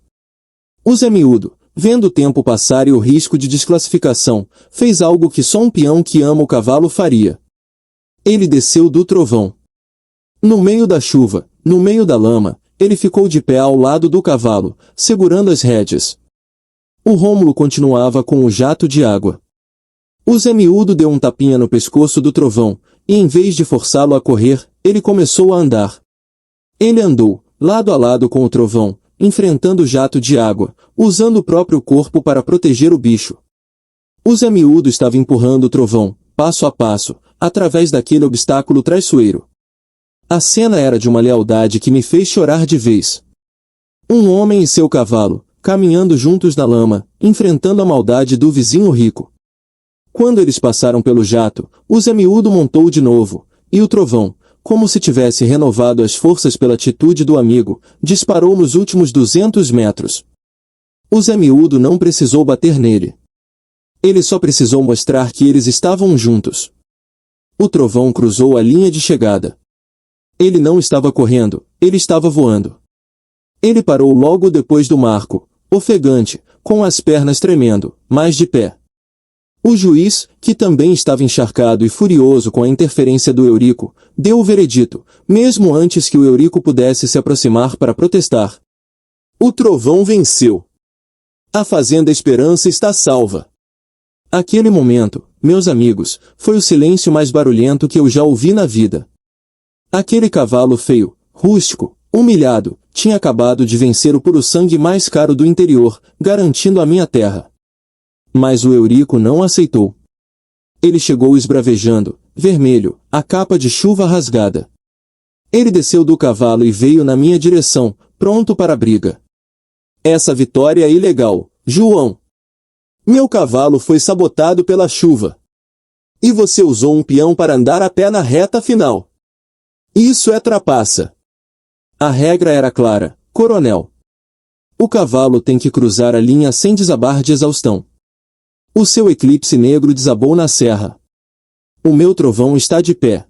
O Zé Miúdo, vendo o tempo passar e o risco de desclassificação, fez algo que só um peão que ama o cavalo faria. Ele desceu do trovão. No meio da chuva, no meio da lama, ele ficou de pé ao lado do cavalo, segurando as rédeas. O Rômulo continuava com o jato de água. O Zé Miúdo deu um tapinha no pescoço do trovão, e em vez de forçá-lo a correr, ele começou a andar. Ele andou, lado a lado com o trovão, enfrentando o jato de água, usando o próprio corpo para proteger o bicho. O Zé Miúdo estava empurrando o trovão, passo a passo, através daquele obstáculo traiçoeiro. A cena era de uma lealdade que me fez chorar de vez. Um homem e seu cavalo, caminhando juntos na lama, enfrentando a maldade do vizinho rico. Quando eles passaram pelo jato, o Zé Miúdo montou de novo, e o trovão, como se tivesse renovado as forças pela atitude do amigo, disparou nos últimos 200 metros. O Zé Miúdo não precisou bater nele. Ele só precisou mostrar que eles estavam juntos. O trovão cruzou a linha de chegada. Ele não estava correndo, ele estava voando. Ele parou logo depois do marco, ofegante, com as pernas tremendo, mas de pé. O juiz, que também estava encharcado e furioso com a interferência do Eurico, deu o veredito, mesmo antes que o Eurico pudesse se aproximar para protestar. O trovão venceu. A Fazenda Esperança está salva. Aquele momento, meus amigos, foi o silêncio mais barulhento que eu já ouvi na vida. Aquele cavalo feio, rústico, humilhado, tinha acabado de vencer o puro-sangue mais caro do interior, garantindo a minha terra. Mas o Eurico não aceitou. Ele chegou esbravejando, vermelho, a capa de chuva rasgada. Ele desceu do cavalo e veio na minha direção, pronto para a briga. Essa vitória é ilegal, João. Meu cavalo foi sabotado pela chuva. E você usou um peão para andar a pé na reta final. Isso é trapaça. A regra era clara, coronel. O cavalo tem que cruzar a linha sem desabar de exaustão. O seu eclipse negro desabou na serra. O meu trovão está de pé.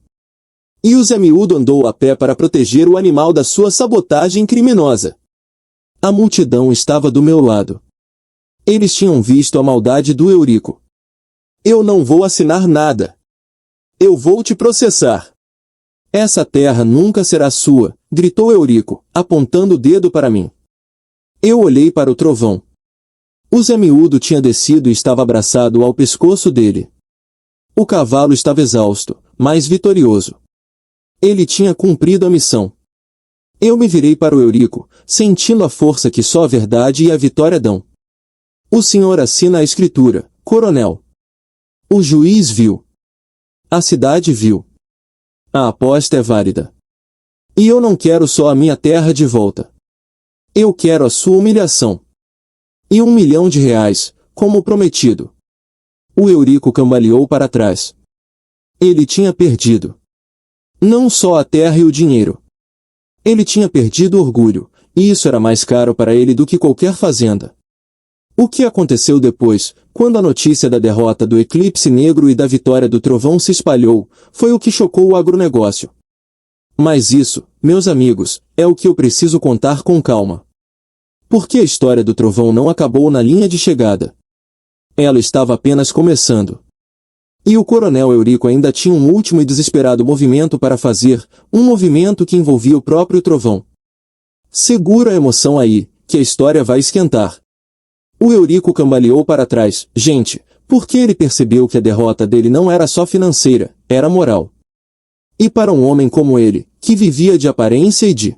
E o Zé Miúdo andou a pé para proteger o animal da sua sabotagem criminosa. A multidão estava do meu lado. Eles tinham visto a maldade do Eurico. Eu não vou assinar nada. Eu vou te processar. Essa terra nunca será sua, gritou Eurico, apontando o dedo para mim. Eu olhei para o trovão. O Zé Miúdo tinha descido e estava abraçado ao pescoço dele. O cavalo estava exausto, mas vitorioso. Ele tinha cumprido a missão. Eu me virei para o Eurico, sentindo a força que só a verdade e a vitória dão. O senhor assina a escritura, coronel. O juiz viu. A cidade viu. A aposta é válida. E eu não quero só a minha terra de volta. Eu quero a sua humilhação. E R$1 milhão, como prometido. O Eurico cambaleou para trás. Ele tinha perdido. Não só a terra e o dinheiro. Ele tinha perdido o orgulho, e isso era mais caro para ele do que qualquer fazenda. O que aconteceu depois, quando a notícia da derrota do eclipse negro e da vitória do trovão se espalhou, foi o que chocou o agronegócio. Mas isso, meus amigos, é o que eu preciso contar com calma. Porque a história do trovão não acabou na linha de chegada. Ela estava apenas começando. E o coronel Eurico ainda tinha um último e desesperado movimento para fazer, um movimento que envolvia o próprio trovão. Segura a emoção aí, que a história vai esquentar. O Eurico cambaleou para trás, gente, porque ele percebeu que a derrota dele não era só financeira, era moral. E para um homem como ele, que vivia de aparência e de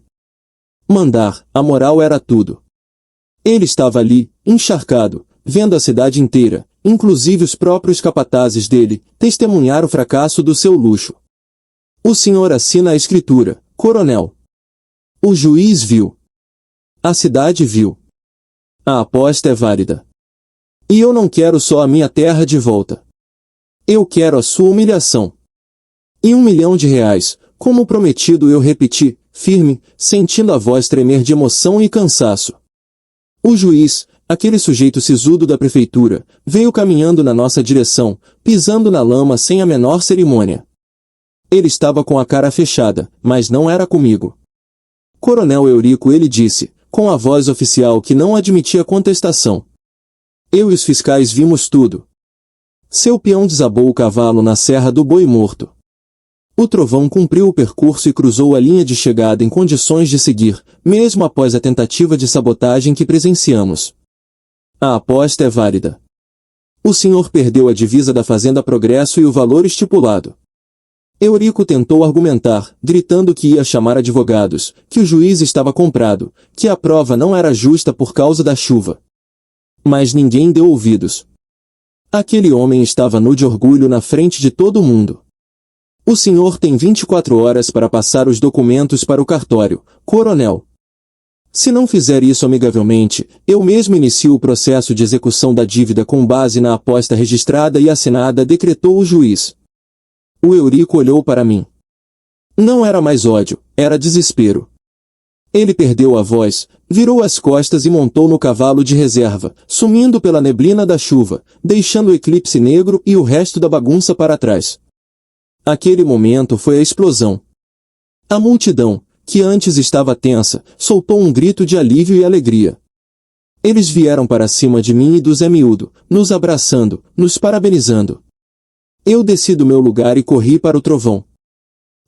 mandar, a moral era tudo. Ele estava ali, encharcado, vendo a cidade inteira, inclusive os próprios capatazes dele, testemunhar o fracasso do seu luxo. O senhor assina a escritura, coronel. O juiz viu. A cidade viu. A aposta é válida. E eu não quero só a minha terra de volta. Eu quero a sua humilhação. E R$1 milhão, como prometido, eu repeti, firme, sentindo a voz tremer de emoção e cansaço. O juiz, aquele sujeito sisudo da prefeitura, veio caminhando na nossa direção, pisando na lama sem a menor cerimônia. Ele estava com a cara fechada, mas não era comigo. Coronel Eurico, ele disse, com a voz oficial que não admitia contestação. Eu e os fiscais vimos tudo. Seu peão desabou o cavalo na Serra do Boi Morto. O trovão cumpriu o percurso e cruzou a linha de chegada em condições de seguir, mesmo após a tentativa de sabotagem que presenciamos. A aposta é válida. O senhor perdeu a divisa da Fazenda Progresso e o valor estipulado. Eurico tentou argumentar, gritando que ia chamar advogados, que o juiz estava comprado, que a prova não era justa por causa da chuva. Mas ninguém deu ouvidos. Aquele homem estava nu de orgulho na frente de todo mundo. O senhor tem 24 horas para passar os documentos para o cartório, coronel. Se não fizer isso amigavelmente, eu mesmo inicio o processo de execução da dívida com base na aposta registrada e assinada, decretou o juiz. O Eurico olhou para mim. Não era mais ódio, era desespero. Ele perdeu a voz, virou as costas e montou no cavalo de reserva, sumindo pela neblina da chuva, deixando o eclipse negro e o resto da bagunça para trás. Aquele momento foi a explosão. A multidão, que antes estava tensa, soltou um grito de alívio e alegria. Eles vieram para cima de mim e do Zé Miúdo, nos abraçando, nos parabenizando. Eu desci do meu lugar e corri para o trovão.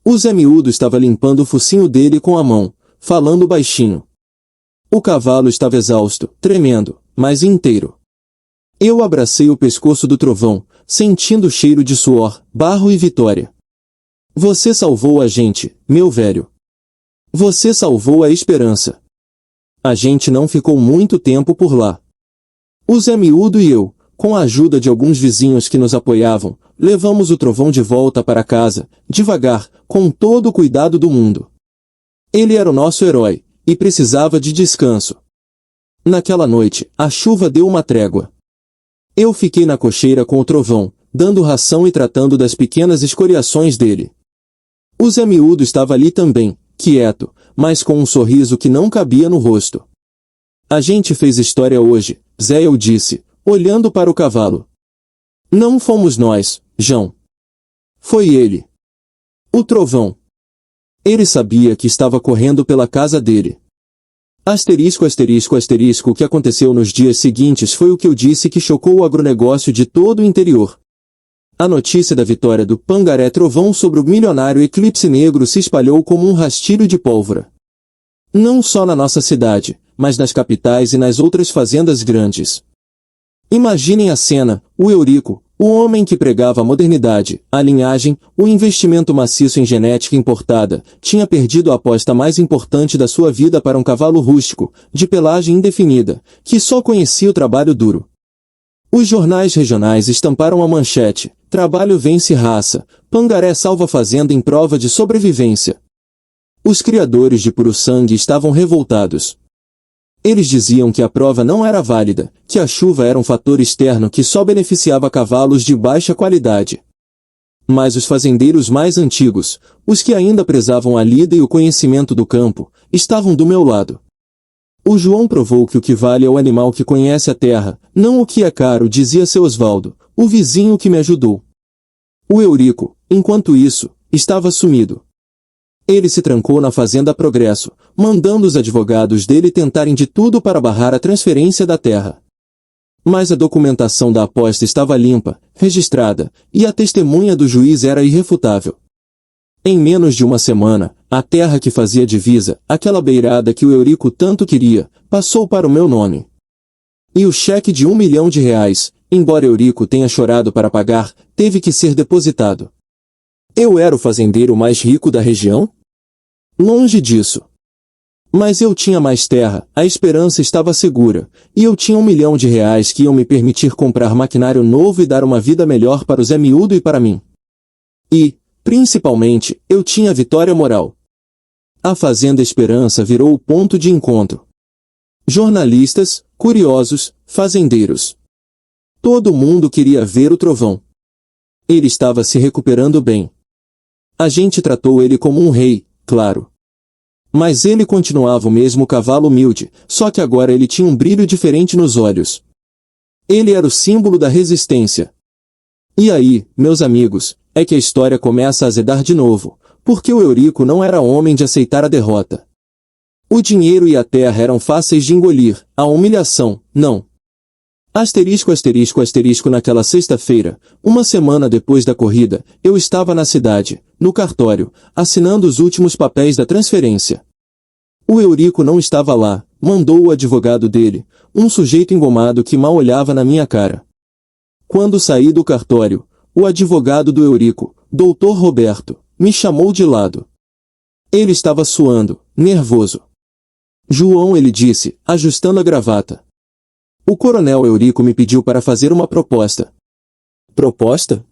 O Zé Miúdo estava limpando o focinho dele com a mão, falando baixinho. O cavalo estava exausto, tremendo, mas inteiro. Eu abracei o pescoço do trovão, sentindo o cheiro de suor, barro e vitória. Você salvou a gente, meu velho. Você salvou a esperança. A gente não ficou muito tempo por lá. O Zé Miúdo e eu, com a ajuda de alguns vizinhos que nos apoiavam, levamos o trovão de volta para casa, devagar, com todo o cuidado do mundo. Ele era o nosso herói, e precisava de descanso. Naquela noite, a chuva deu uma trégua. Eu fiquei na cocheira com o trovão, dando ração e tratando das pequenas escoriações dele. O Zé Miúdo estava ali também, quieto, mas com um sorriso que não cabia no rosto. A gente fez história hoje, Zé, eu disse, olhando para o cavalo. Não fomos nós, João. Foi ele. O trovão. Ele sabia que estava correndo pela casa dele. Asterisco, asterisco, asterisco, o que aconteceu nos dias seguintes foi o que eu disse que chocou o agronegócio de todo o interior. A notícia da vitória do Pangaré Trovão sobre o milionário Eclipse Negro se espalhou como um rastilho de pólvora. Não só na nossa cidade, mas nas capitais e nas outras fazendas grandes. Imaginem a cena, o Eurico, o homem que pregava a modernidade, a linhagem, o investimento maciço em genética importada, tinha perdido a aposta mais importante da sua vida para um cavalo rústico, de pelagem indefinida, que só conhecia o trabalho duro. Os jornais regionais estamparam a manchete: trabalho vence raça, Pangaré salva fazenda em prova de sobrevivência. Os criadores de puro sangue estavam revoltados. Eles diziam que a prova não era válida, que a chuva era um fator externo que só beneficiava cavalos de baixa qualidade. Mas os fazendeiros mais antigos, os que ainda prezavam a lida e o conhecimento do campo, estavam do meu lado. O João provou que o que vale é o animal que conhece a terra, não o que é caro, dizia seu Osvaldo, o vizinho que me ajudou. O Eurico, enquanto isso, estava sumido. Ele se trancou na Fazenda Progresso, mandando os advogados dele tentarem de tudo para barrar a transferência da terra. Mas a documentação da aposta estava limpa, registrada, e a testemunha do juiz era irrefutável. Em menos de uma semana, a terra que fazia divisa, aquela beirada que o Eurico tanto queria, passou para o meu nome. E o cheque de R$1 milhão, embora Eurico tenha chorado para pagar, teve que ser depositado. Eu era o fazendeiro mais rico da região? Longe disso. Mas eu tinha mais terra, a esperança estava segura, e eu tinha R$1 milhão que iam me permitir comprar maquinário novo e dar uma vida melhor para o Zé Miúdo e para mim. E, principalmente, eu tinha a vitória moral. A Fazenda Esperança virou o ponto de encontro. Jornalistas, curiosos, fazendeiros. Todo mundo queria ver o trovão. Ele estava se recuperando bem. A gente tratou ele como um rei, claro. Mas ele continuava o mesmo cavalo humilde, só que agora ele tinha um brilho diferente nos olhos. Ele era o símbolo da resistência. E aí, meus amigos, é que a história começa a azedar de novo, porque o Eurico não era homem de aceitar a derrota. O dinheiro e a terra eram fáceis de engolir, a humilhação, não. Asterisco, asterisco, asterisco, naquela sexta-feira, uma semana depois da corrida, eu estava na cidade, no cartório, assinando os últimos papéis da transferência. O Eurico não estava lá, mandou o advogado dele, um sujeito engomado que mal olhava na minha cara. Quando saí do cartório, o advogado do Eurico, Dr. Roberto, me chamou de lado. Ele estava suando, nervoso. João, ele disse, ajustando a gravata. O coronel Eurico me pediu para fazer uma proposta. Proposta?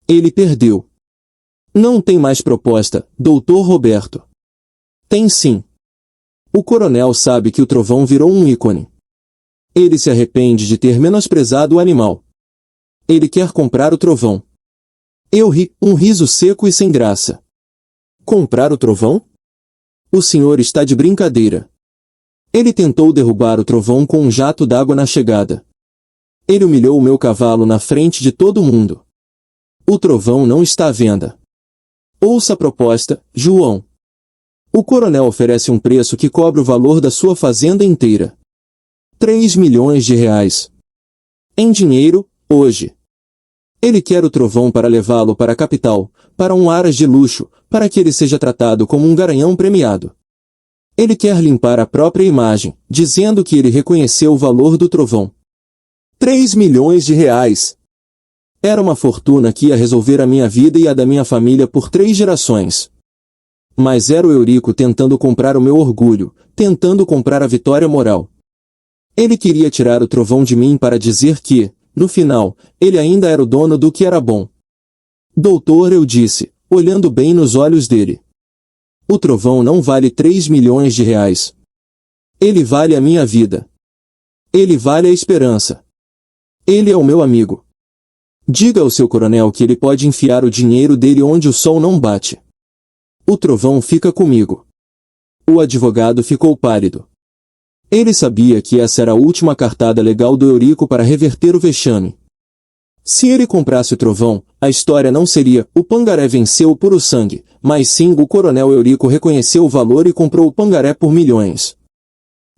Ele perdeu. Não tem mais proposta, Dr. Roberto. Tem sim. O coronel sabe que o trovão virou um ícone. Ele se arrepende de ter menosprezado o animal. Ele quer comprar o trovão. Eu ri, um riso seco e sem graça. Comprar o trovão? O senhor está de brincadeira. Ele tentou derrubar o trovão com um jato d'água na chegada. Ele humilhou o meu cavalo na frente de todo mundo. O trovão não está à venda. Ouça a proposta, João. O coronel oferece um preço que cobre o valor da sua fazenda inteira. R$ 3 milhões. Em dinheiro, hoje. Ele quer o trovão para levá-lo para a capital, para um aras de luxo, para que ele seja tratado como um garanhão premiado. Ele quer limpar a própria imagem, dizendo que ele reconheceu o valor do trovão. R$ 3 milhões. Era uma fortuna que ia resolver a minha vida e a da minha família por 3 gerações. Mas era o Eurico tentando comprar o meu orgulho, tentando comprar a vitória moral. Ele queria tirar o trovão de mim para dizer que, no final, ele ainda era o dono do que era bom. Doutor, eu disse, olhando bem nos olhos dele. O trovão não vale R$ 3 milhões. Ele vale a minha vida. Ele vale a esperança. Ele é o meu amigo. Diga ao seu coronel que ele pode enfiar o dinheiro dele onde o sol não bate. O trovão fica comigo. O advogado ficou pálido. Ele sabia que essa era a última cartada legal do Eurico para reverter o vexame. Se ele comprasse o trovão, a história não seria "o Pangaré venceu por o sangue", mas sim o coronel Eurico reconheceu o valor e comprou o Pangaré por milhões.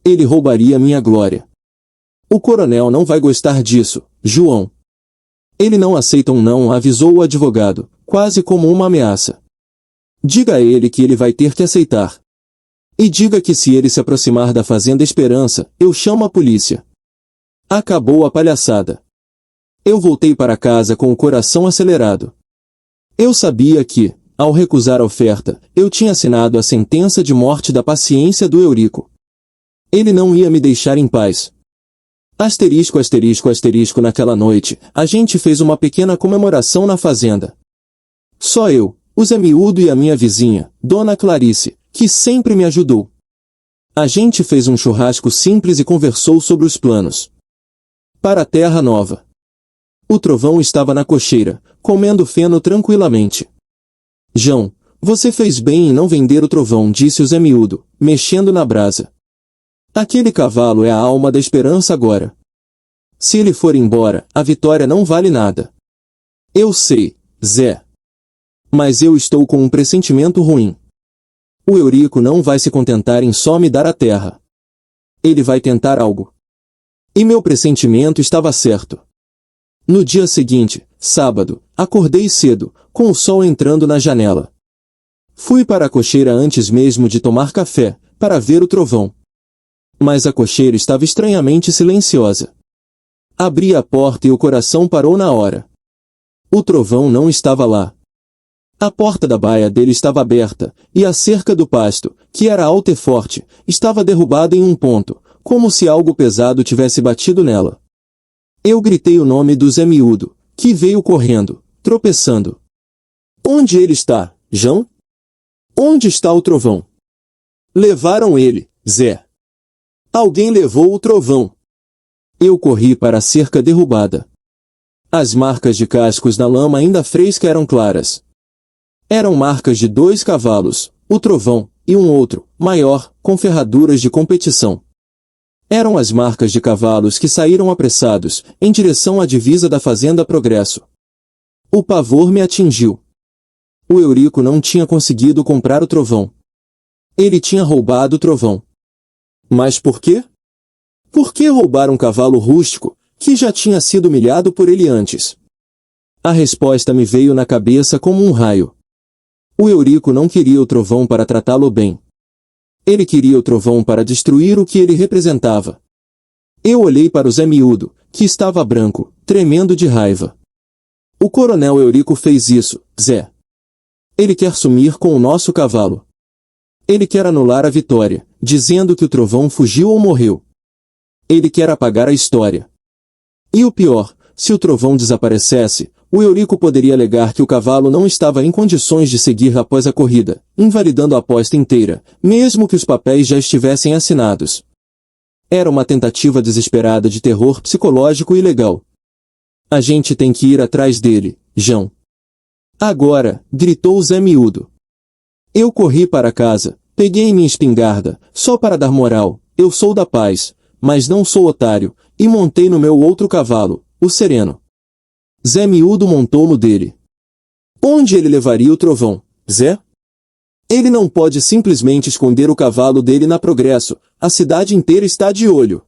Ele roubaria minha glória. O coronel não vai gostar disso, João. Ele não aceita um não, avisou o advogado, quase como uma ameaça. Diga a ele que ele vai ter que aceitar. E diga que se ele se aproximar da Fazenda Esperança, eu chamo a polícia. Acabou a palhaçada. Eu voltei para casa com o coração acelerado. Eu sabia que, ao recusar a oferta, eu tinha assinado a sentença de morte da paciência do Eurico. Ele não ia me deixar em paz. Asterisco, asterisco, asterisco. Naquela noite, a gente fez uma pequena comemoração na fazenda. Só eu, o Zé Miúdo e a minha vizinha, Dona Clarice, que sempre me ajudou. A gente fez um churrasco simples e conversou sobre os planos para a Terra Nova. O trovão estava na cocheira, comendo feno tranquilamente. João, você fez bem em não vender o trovão, disse o Zé Miúdo, mexendo na brasa. Aquele cavalo é a alma da esperança agora. Se ele for embora, a vitória não vale nada. Eu sei, Zé. Mas eu estou com um pressentimento ruim. O Eurico não vai se contentar em só me dar a terra. Ele vai tentar algo. E meu pressentimento estava certo. No dia seguinte, sábado, acordei cedo, com o sol entrando na janela. Fui para a cocheira antes mesmo de tomar café, para ver o trovão. Mas a cocheira estava estranhamente silenciosa. Abri a porta e o coração parou na hora. O trovão não estava lá. A porta da baia dele estava aberta, e a cerca do pasto, que era alta e forte, estava derrubada em um ponto, como se algo pesado tivesse batido nela. Eu gritei o nome do Zé Miúdo, que veio correndo, tropeçando. Onde ele está, João? Onde está o trovão? Levaram ele, Zé. Alguém levou o trovão. Eu corri para a cerca derrubada. As marcas de cascos na lama ainda fresca eram claras. Eram marcas de 2 cavalos, o trovão, e um outro, maior, com ferraduras de competição. Eram as marcas de cavalos que saíram apressados, em direção à divisa da Fazenda Progresso. O pavor me atingiu. O Eurico não tinha conseguido comprar o trovão. Ele tinha roubado o trovão. Mas por quê? Por que roubar um cavalo rústico, que já tinha sido humilhado por ele antes? A resposta me veio na cabeça como um raio. O Eurico não queria o trovão para tratá-lo bem. Ele queria o trovão para destruir o que ele representava. Eu olhei para o Zé Miúdo, que estava branco, tremendo de raiva. O coronel Eurico fez isso, Zé. Ele quer sumir com o nosso cavalo. Ele quer anular a vitória, dizendo que o trovão fugiu ou morreu. Ele quer apagar a história. E o pior, se o trovão desaparecesse, o Eurico poderia alegar que o cavalo não estava em condições de seguir após a corrida, invalidando a aposta inteira, mesmo que os papéis já estivessem assinados. Era uma tentativa desesperada de terror psicológico e legal. A gente tem que ir atrás dele, João. Agora, gritou Zé Miúdo. Eu corri para casa, peguei minha espingarda, só para dar moral, eu sou da paz, mas não sou otário, e montei no meu outro cavalo, o Sereno. Zé Miúdo montou no dele. Onde ele levaria o trovão, Zé? Ele não pode simplesmente esconder o cavalo dele na Progresso, a cidade inteira está de olho.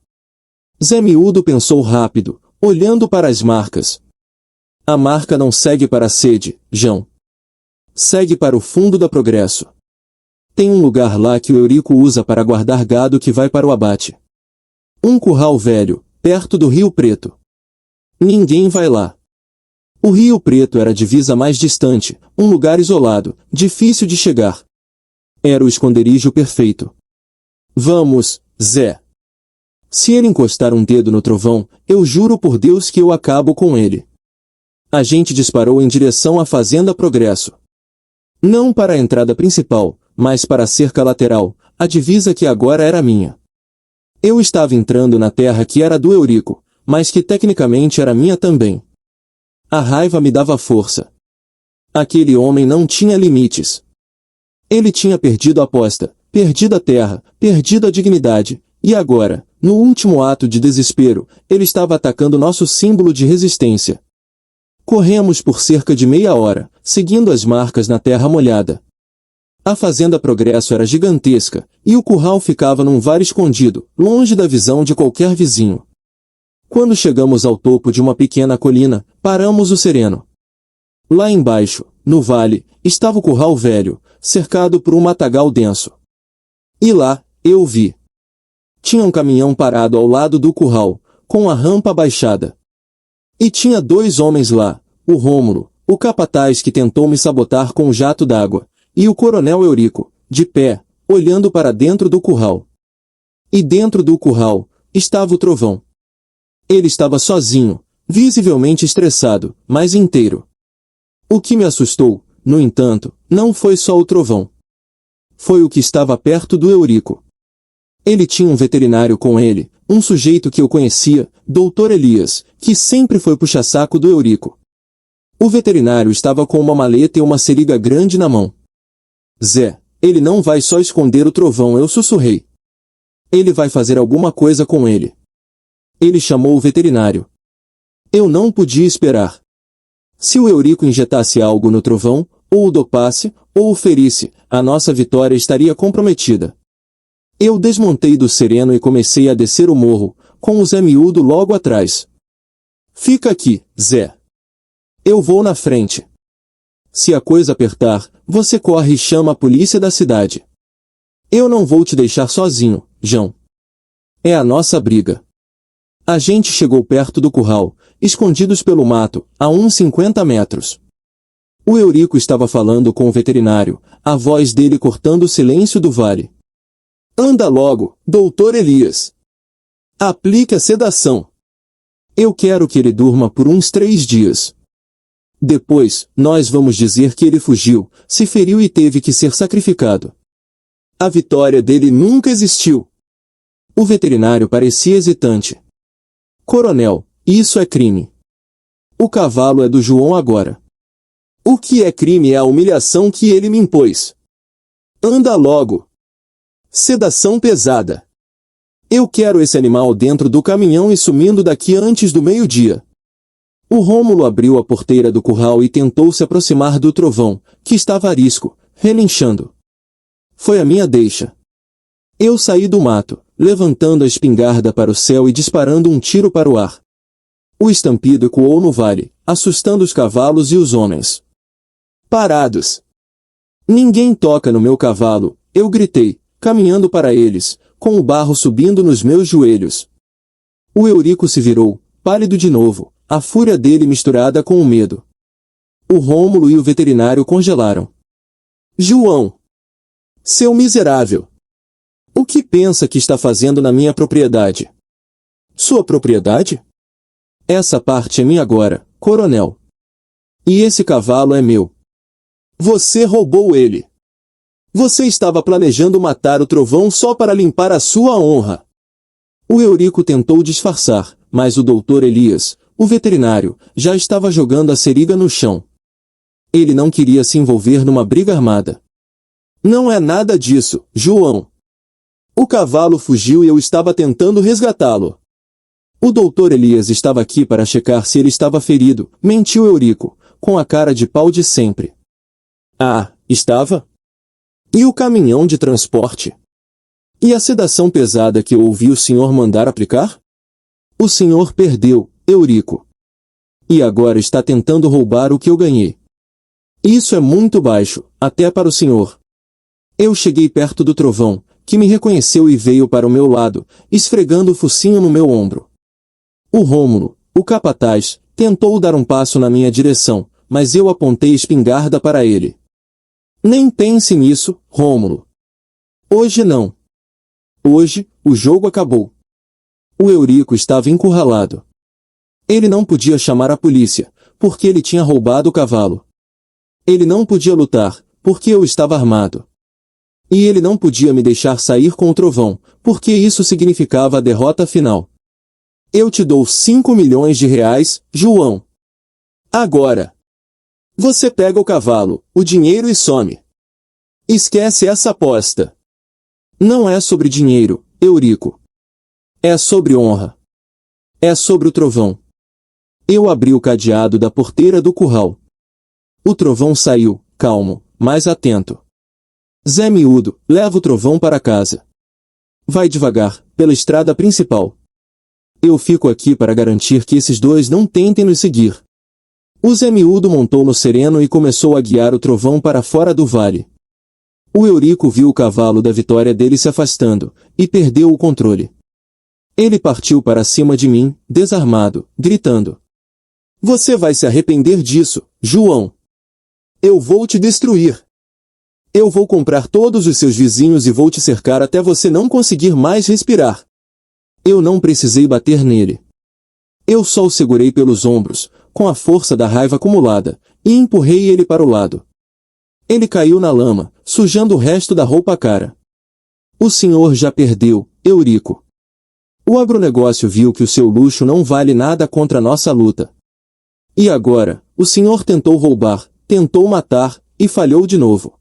Zé Miúdo pensou rápido, olhando para as marcas. A marca não segue para a sede, João. Segue para o fundo da Progresso. Tem um lugar lá que o Eurico usa para guardar gado que vai para o abate. Um curral velho, perto do Rio Preto. Ninguém vai lá. O Rio Preto era a divisa mais distante, um lugar isolado, difícil de chegar. Era o esconderijo perfeito. Vamos, Zé. Se ele encostar um dedo no trovão, eu juro por Deus que eu acabo com ele. A gente disparou em direção à Fazenda Progresso. Não para a entrada principal, mas para a cerca lateral, a divisa que agora era minha. Eu estava entrando na terra que era do Eurico, mas que tecnicamente era minha também. A raiva me dava força. Aquele homem não tinha limites. Ele tinha perdido a aposta, perdido a terra, perdido a dignidade, e agora, no último ato de desespero, ele estava atacando nosso símbolo de resistência. Corremos por cerca de meia hora, seguindo as marcas na terra molhada. A Fazenda Progresso era gigantesca, e o curral ficava num vale escondido, longe da visão de qualquer vizinho. Quando chegamos ao topo de uma pequena colina, paramos o sereno. Lá embaixo, no vale, estava o curral velho, cercado por um matagal denso. E lá, eu vi. Tinha um caminhão parado ao lado do curral, com a rampa baixada. E tinha 2 homens lá, o Rômulo, o capataz que tentou me sabotar com um jato d'água, e o coronel Eurico, de pé, olhando para dentro do curral. E dentro do curral, estava o trovão. Ele estava sozinho, visivelmente estressado, mas inteiro. O que me assustou, no entanto, não foi só o trovão. Foi o que estava perto do Eurico. Ele tinha um veterinário com ele, um sujeito que eu conhecia, Dr. Elias, que sempre foi puxa-saco do Eurico. O veterinário estava com uma maleta e uma seringa grande na mão. Zé, ele não vai só esconder o trovão, eu sussurrei. Ele vai fazer alguma coisa com ele. Ele chamou o veterinário. Eu não podia esperar. Se o Eurico injetasse algo no trovão, ou o dopasse, ou o ferisse, a nossa vitória estaria comprometida. Eu desmontei do sereno e comecei a descer o morro, com o Zé Miúdo logo atrás. Fica aqui, Zé. Eu vou na frente. Se a coisa apertar, você corre e chama a polícia da cidade. Eu não vou te deixar sozinho, João. É a nossa briga. A gente chegou perto do curral, escondidos pelo mato, a uns 50 metros. O Eurico estava falando com o veterinário, a voz dele cortando o silêncio do vale. Anda logo, Dr. Elias. Aplique a sedação. Eu quero que ele durma por uns 3 dias. Depois, nós vamos dizer que ele fugiu, se feriu e teve que ser sacrificado. A vitória dele nunca existiu. O veterinário parecia hesitante. Coronel, isso é crime. O cavalo é do João agora. O que é crime é a humilhação que ele me impôs. Anda logo. Sedação pesada. Eu quero esse animal dentro do caminhão e sumindo daqui antes do meio-dia. O Rômulo abriu a porteira do curral e tentou se aproximar do trovão, que estava arisco, relinchando. Foi a minha deixa. Eu saí do mato, levantando a espingarda para o céu e disparando um tiro para o ar. O estampido ecoou no vale, assustando os cavalos e os homens. Parados! Ninguém toca no meu cavalo, eu gritei, caminhando para eles, com o barro subindo nos meus joelhos. O Eurico se virou, pálido de novo, a fúria dele misturada com o medo. O Rômulo e o veterinário congelaram. João! Seu miserável! O que pensa que está fazendo na minha propriedade? Sua propriedade? Essa parte é minha agora, coronel. E esse cavalo é meu. Você roubou ele. Você estava planejando matar o trovão só para limpar a sua honra. O Eurico tentou disfarçar, mas o Dr. Elias, o veterinário, já estava jogando a seringa no chão. Ele não queria se envolver numa briga armada. Não é nada disso, João. O cavalo fugiu e eu estava tentando resgatá-lo. O Dr. Elias estava aqui para checar se ele estava ferido, mentiu Eurico, com a cara de pau de sempre. Ah, estava? E o caminhão de transporte? E a sedação pesada que eu ouvi o senhor mandar aplicar? O senhor perdeu, Eurico. E agora está tentando roubar o que eu ganhei. Isso é muito baixo, até para o senhor. Eu cheguei perto do trovão, que me reconheceu e veio para o meu lado, esfregando o focinho no meu ombro. O Rômulo, o capataz, tentou dar um passo na minha direção, mas eu apontei a espingarda para ele. Nem pense nisso, Rômulo. Hoje não. Hoje, o jogo acabou. O Eurico estava encurralado. Ele não podia chamar a polícia, porque ele tinha roubado o cavalo. Ele não podia lutar, porque eu estava armado. E ele não podia me deixar sair com o trovão, porque isso significava a derrota final. Eu te dou 5 milhões de reais, João. Agora. Você pega o cavalo, o dinheiro e some. Esquece essa aposta. Não é sobre dinheiro, Eurico. É sobre honra. É sobre o trovão. Eu abri o cadeado da porteira do curral. O trovão saiu, calmo, mas atento. Zé Miúdo, leva o trovão para casa. Vai devagar, pela estrada principal. Eu fico aqui para garantir que esses dois não tentem nos seguir. O Zé Miúdo montou no sereno e começou a guiar o trovão para fora do vale. O Eurico viu o cavalo da vitória dele se afastando, e perdeu o controle. Ele partiu para cima de mim, desarmado, gritando. Você vai se arrepender disso, João. Eu vou te destruir. Eu vou comprar todos os seus vizinhos e vou te cercar até você não conseguir mais respirar. Eu não precisei bater nele. Eu só o segurei pelos ombros, com a força da raiva acumulada, e empurrei ele para o lado. Ele caiu na lama, sujando o resto da roupa cara. O senhor já perdeu, Eurico. O agronegócio viu que o seu luxo não vale nada contra nossa luta. E agora, o senhor tentou roubar, tentou matar, e falhou de novo.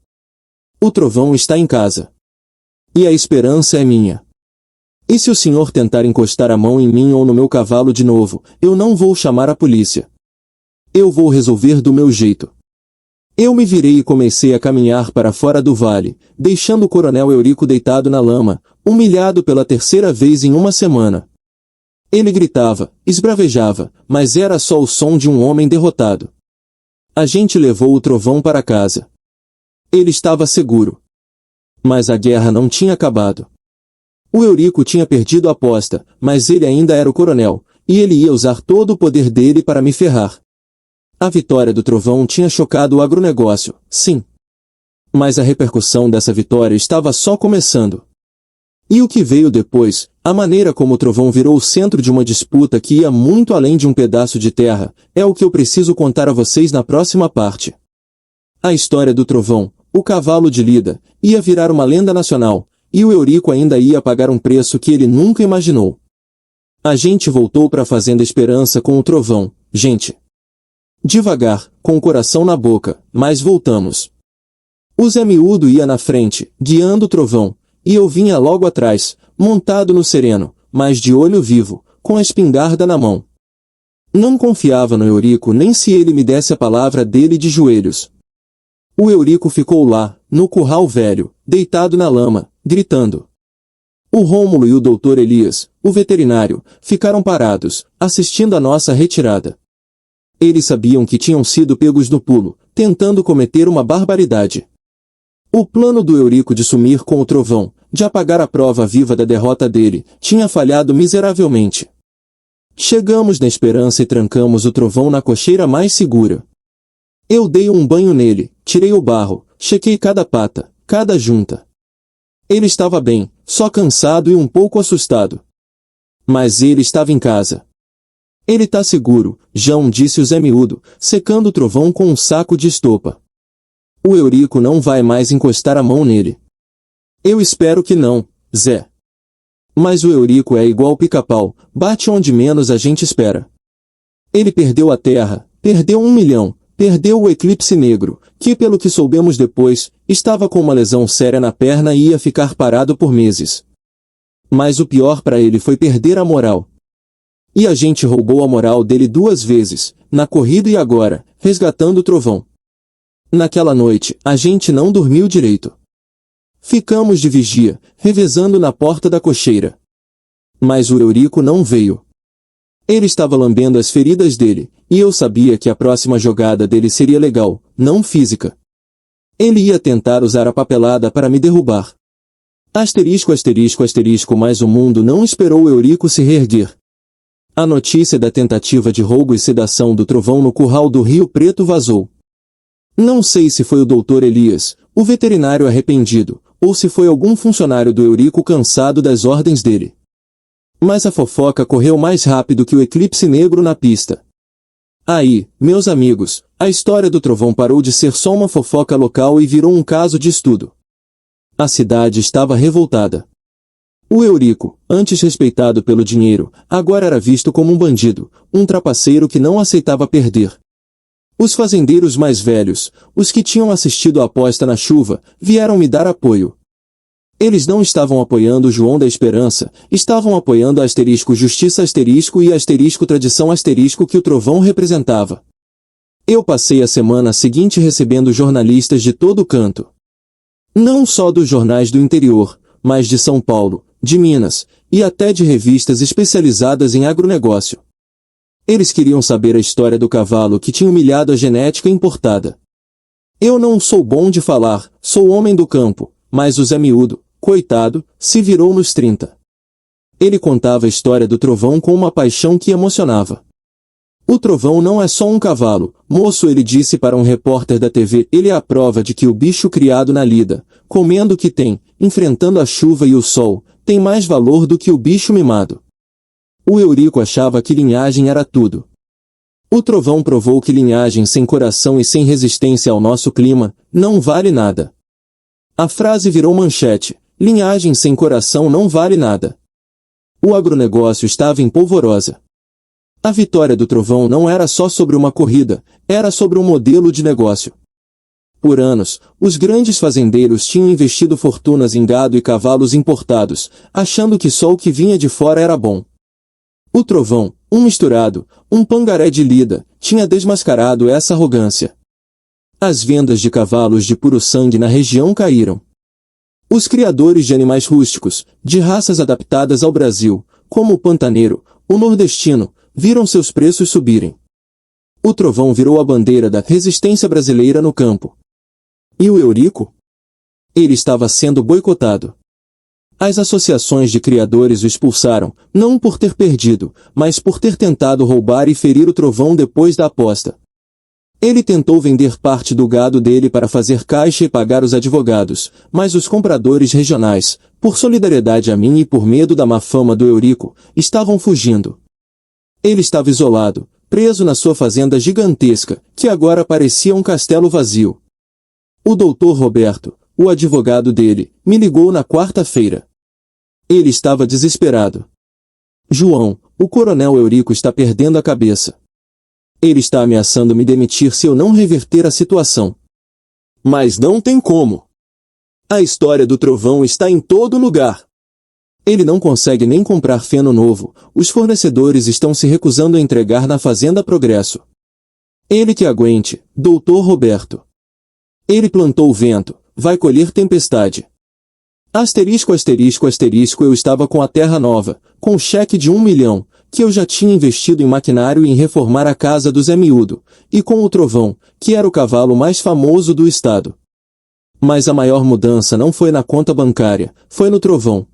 O trovão está em casa. E a esperança é minha. E se o senhor tentar encostar a mão em mim ou no meu cavalo de novo, eu não vou chamar a polícia. Eu vou resolver do meu jeito. Eu me virei e comecei a caminhar para fora do vale, deixando o coronel Eurico deitado na lama, humilhado pela terceira vez em uma semana. Ele gritava, esbravejava, mas era só o som de um homem derrotado. A gente levou o trovão para casa. Ele estava seguro. Mas a guerra não tinha acabado. O Eurico tinha perdido a aposta, mas ele ainda era o coronel, e ele ia usar todo o poder dele para me ferrar. A vitória do trovão tinha chocado o agronegócio, sim. Mas a repercussão dessa vitória estava só começando. E o que veio depois, a maneira como o trovão virou o centro de uma disputa que ia muito além de um pedaço de terra, é o que eu preciso contar a vocês na próxima parte. A história do trovão, o cavalo de lida, ia virar uma lenda nacional, e o Eurico ainda ia pagar um preço que ele nunca imaginou. A gente voltou para a Fazenda Esperança com o trovão, gente. Devagar, com o coração na boca, mas voltamos. O Zé Miúdo ia na frente, guiando o trovão, e eu vinha logo atrás, montado no sereno, mas de olho vivo, com a espingarda na mão. Não confiava no Eurico nem se ele me desse a palavra dele de joelhos. O Eurico ficou lá, no curral velho, deitado na lama, gritando. O Rômulo e o doutor Elias, o veterinário, ficaram parados, assistindo a nossa retirada. Eles sabiam que tinham sido pegos no pulo, tentando cometer uma barbaridade. O plano do Eurico de sumir com o trovão, de apagar a prova viva da derrota dele, tinha falhado miseravelmente. Chegamos na Esperança e trancamos o trovão na cocheira mais segura. Eu dei um banho nele, tirei o barro, chequei cada pata, cada junta. Ele estava bem, só cansado e um pouco assustado. Mas ele estava em casa. Ele tá seguro, João, disse o Zé Miúdo, secando o trovão com um saco de estopa. O Eurico não vai mais encostar a mão nele. Eu espero que não, Zé. Mas o Eurico é igual pica-pau, bate onde menos a gente espera. Ele perdeu a terra, perdeu 1 milhão, perdeu o Eclipse Negro, que pelo que soubemos depois, estava com uma lesão séria na perna e ia ficar parado por meses. Mas o pior para ele foi perder a moral. E a gente roubou a moral dele 2 vezes, na corrida e agora, resgatando o trovão. Naquela noite, a gente não dormiu direito. Ficamos de vigia, revezando na porta da cocheira. Mas o Eurico não veio. Ele estava lambendo as feridas dele, e eu sabia que a próxima jogada dele seria legal, não física. Ele ia tentar usar a papelada para me derrubar. Asterisco, asterisco, asterisco, mas o mundo não esperou Eurico se reerguer. A notícia da tentativa de roubo e sedação do trovão no curral do Rio Preto vazou. Não sei se foi o Dr. Elias, o veterinário arrependido, ou se foi algum funcionário do Eurico cansado das ordens dele. Mas a fofoca correu mais rápido que o eclipse negro na pista. Aí, meus amigos, a história do trovão parou de ser só uma fofoca local e virou um caso de estudo. A cidade estava revoltada. O Eurico, antes respeitado pelo dinheiro, agora era visto como um bandido, um trapaceiro que não aceitava perder. Os fazendeiros mais velhos, os que tinham assistido à aposta na chuva, vieram me dar apoio. Eles não estavam apoiando o João da Esperança, estavam apoiando a asterisco justiça asterisco e a asterisco tradição asterisco que o trovão representava. Eu passei a semana seguinte recebendo jornalistas de todo canto. Não só dos jornais do interior, mas de São Paulo, de Minas, e até de revistas especializadas em agronegócio. Eles queriam saber a história do cavalo que tinha humilhado a genética importada. Eu não sou bom de falar, sou homem do campo, mas o Zé Miúdo, coitado, se virou nos 30. Ele contava a história do trovão com uma paixão que emocionava. O trovão não é só um cavalo, moço, ele disse para um repórter da TV, ele é a prova de que o bicho criado na lida, comendo o que tem, enfrentando a chuva e o sol, tem mais valor do que o bicho mimado. O Eurico achava que linhagem era tudo. O trovão provou que linhagem sem coração e sem resistência ao nosso clima, não vale nada. A frase virou manchete, linhagem sem coração não vale nada. O agronegócio estava em polvorosa. A vitória do trovão não era só sobre uma corrida, era sobre um modelo de negócio. Por anos, os grandes fazendeiros tinham investido fortunas em gado e cavalos importados, achando que só o que vinha de fora era bom. O trovão, um misturado, um pangaré de lida, tinha desmascarado essa arrogância. As vendas de cavalos de puro sangue na região caíram. Os criadores de animais rústicos, de raças adaptadas ao Brasil, como o pantaneiro, o nordestino, viram seus preços subirem. O trovão virou a bandeira da resistência brasileira no campo. E o Eurico? Ele estava sendo boicotado. As associações de criadores o expulsaram, não por ter perdido, mas por ter tentado roubar e ferir o trovão depois da aposta. Ele tentou vender parte do gado dele para fazer caixa e pagar os advogados, mas os compradores regionais, por solidariedade a mim e por medo da má fama do Eurico, estavam fugindo. Ele estava isolado, preso na sua fazenda gigantesca, que agora parecia um castelo vazio. O doutor Roberto, o advogado dele, me ligou na quarta-feira. Ele estava desesperado. João, o coronel Eurico está perdendo a cabeça. Ele está ameaçando me demitir se eu não reverter a situação. Mas não tem como. A história do trovão está em todo lugar. Ele não consegue nem comprar feno novo, os fornecedores estão se recusando a entregar na Fazenda Progresso. Ele que aguente, doutor Roberto. Ele plantou o vento, vai colher tempestade. Asterisco, asterisco, asterisco, eu estava com a terra nova, com cheque de 1 milhão, que eu já tinha investido em maquinário e em reformar a casa do Zé Miúdo, e com o trovão, que era o cavalo mais famoso do estado. Mas a maior mudança não foi na conta bancária, foi no trovão.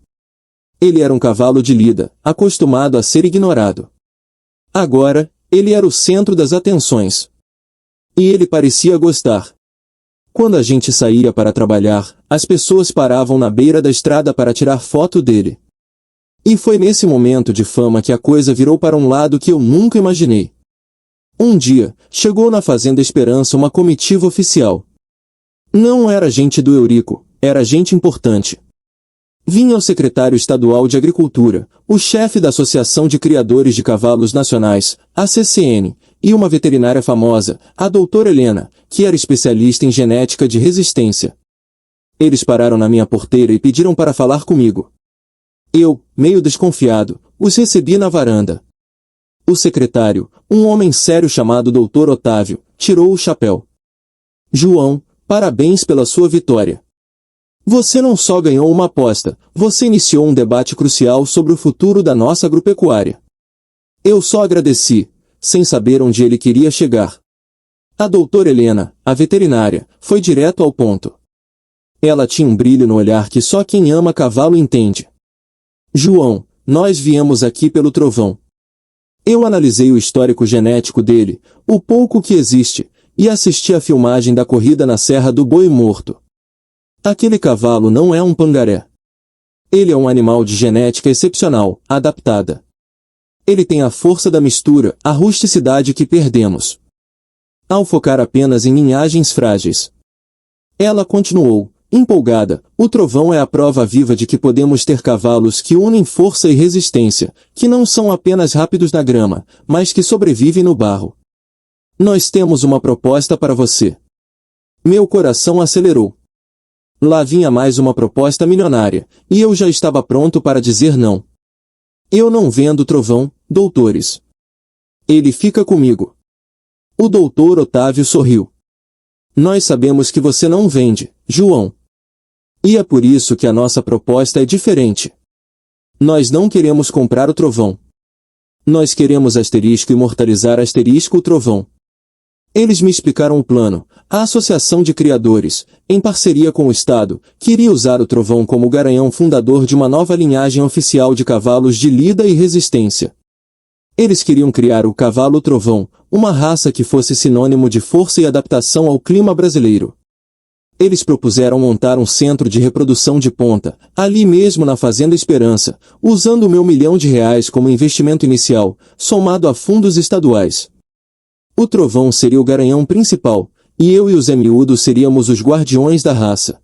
Ele era um cavalo de lida, acostumado a ser ignorado. Agora, ele era o centro das atenções. E ele parecia gostar. Quando a gente saía para trabalhar, as pessoas paravam na beira da estrada para tirar foto dele. E foi nesse momento de fama que a coisa virou para um lado que eu nunca imaginei. Um dia, chegou na Fazenda Esperança uma comitiva oficial. Não era gente do Eurico, era gente importante. Vinha o secretário estadual de Agricultura, o chefe da Associação de Criadores de Cavalos Nacionais, a CCN, e uma veterinária famosa, a doutora Helena, que era especialista em genética de resistência. Eles pararam na minha porteira e pediram para falar comigo. Eu, meio desconfiado, os recebi na varanda. O secretário, um homem sério chamado Dr. Otávio, tirou o chapéu. João, parabéns pela sua vitória. Você não só ganhou uma aposta, você iniciou um debate crucial sobre o futuro da nossa agropecuária. Eu só agradeci, sem saber onde ele queria chegar. A doutora Helena, a veterinária, foi direto ao ponto. Ela tinha um brilho no olhar que só quem ama cavalo entende. João, nós viemos aqui pelo trovão. Eu analisei o histórico genético dele, o pouco que existe, e assisti à filmagem da corrida na Serra do Boi Morto. Aquele cavalo não é um pangaré. Ele é um animal de genética excepcional, adaptada. Ele tem a força da mistura, a rusticidade que perdemos ao focar apenas em linhagens frágeis. Ela continuou, empolgada, o trovão é a prova viva de que podemos ter cavalos que unem força e resistência, que não são apenas rápidos na grama, mas que sobrevivem no barro. Nós temos uma proposta para você. Meu coração acelerou. Lá vinha mais uma proposta milionária, e eu já estava pronto para dizer não. Eu não vendo trovão, doutores. Ele fica comigo. O doutor Otávio sorriu. Nós sabemos que você não vende, João. E é por isso que a nossa proposta é diferente. Nós não queremos comprar o trovão. Nós queremos imortalizar o trovão. Eles me explicaram o plano. A Associação de Criadores, em parceria com o Estado, queria usar o trovão como garanhão fundador de uma nova linhagem oficial de cavalos de lida e resistência. Eles queriam criar o cavalo trovão, uma raça que fosse sinônimo de força e adaptação ao clima brasileiro. Eles propuseram montar um centro de reprodução de ponta, ali mesmo na Fazenda Esperança, usando o meu R$ 1.000.000 como investimento inicial, somado a fundos estaduais. O trovão seria o garanhão principal, e eu e o Zé Miúdo seríamos os guardiões da raça.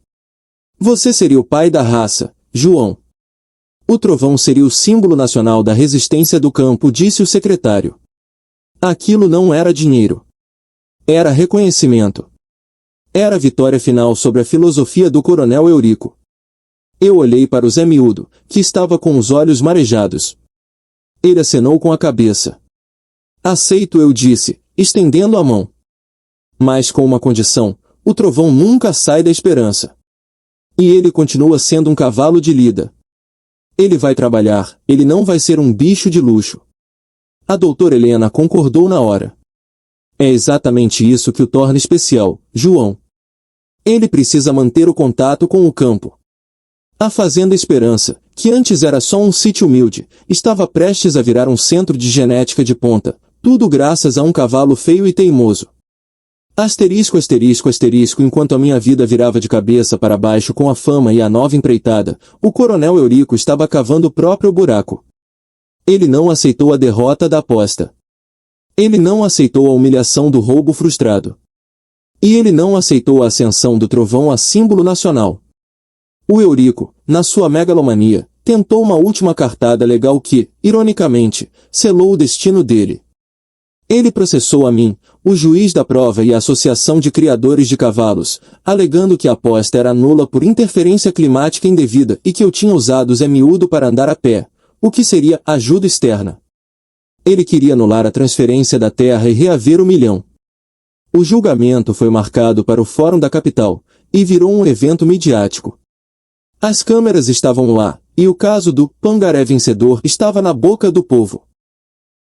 Você seria o pai da raça, João. O trovão seria o símbolo nacional da resistência do campo, disse o secretário. Aquilo não era dinheiro. Era reconhecimento. Era a vitória final sobre a filosofia do coronel Eurico. Eu olhei para o Zé Miúdo, que estava com os olhos marejados. Ele acenou com a cabeça. Aceito, eu disse, estendendo a mão. Mas com uma condição, o trovão nunca sai da esperança. E ele continua sendo um cavalo de lida. Ele vai trabalhar, ele não vai ser um bicho de luxo. A doutora Helena concordou na hora. É exatamente isso que o torna especial, João. Ele precisa manter o contato com o campo. A Fazenda Esperança, que antes era só um sítio humilde, estava prestes a virar um centro de genética de ponta, tudo graças a um cavalo feio e teimoso. Asterisco, asterisco, asterisco, enquanto a minha vida virava de cabeça para baixo com a fama e a nova empreitada, o coronel Eurico estava cavando o próprio buraco. Ele não aceitou a derrota da aposta. Ele não aceitou a humilhação do roubo frustrado. E ele não aceitou a ascensão do trovão a símbolo nacional. O Eurico, na sua megalomania, tentou uma última cartada legal que, ironicamente, selou o destino dele. Ele processou a mim, o juiz da prova e a Associação de Criadores de Cavalos, alegando que a aposta era nula por interferência climática indevida e que eu tinha usado o Zé Miúdo para andar a pé, o que seria ajuda externa. Ele queria anular a transferência da terra e reaver o milhão. O julgamento foi marcado para o Fórum da Capital, e virou um evento midiático. As câmeras estavam lá, e o caso do pangaré vencedor estava na boca do povo.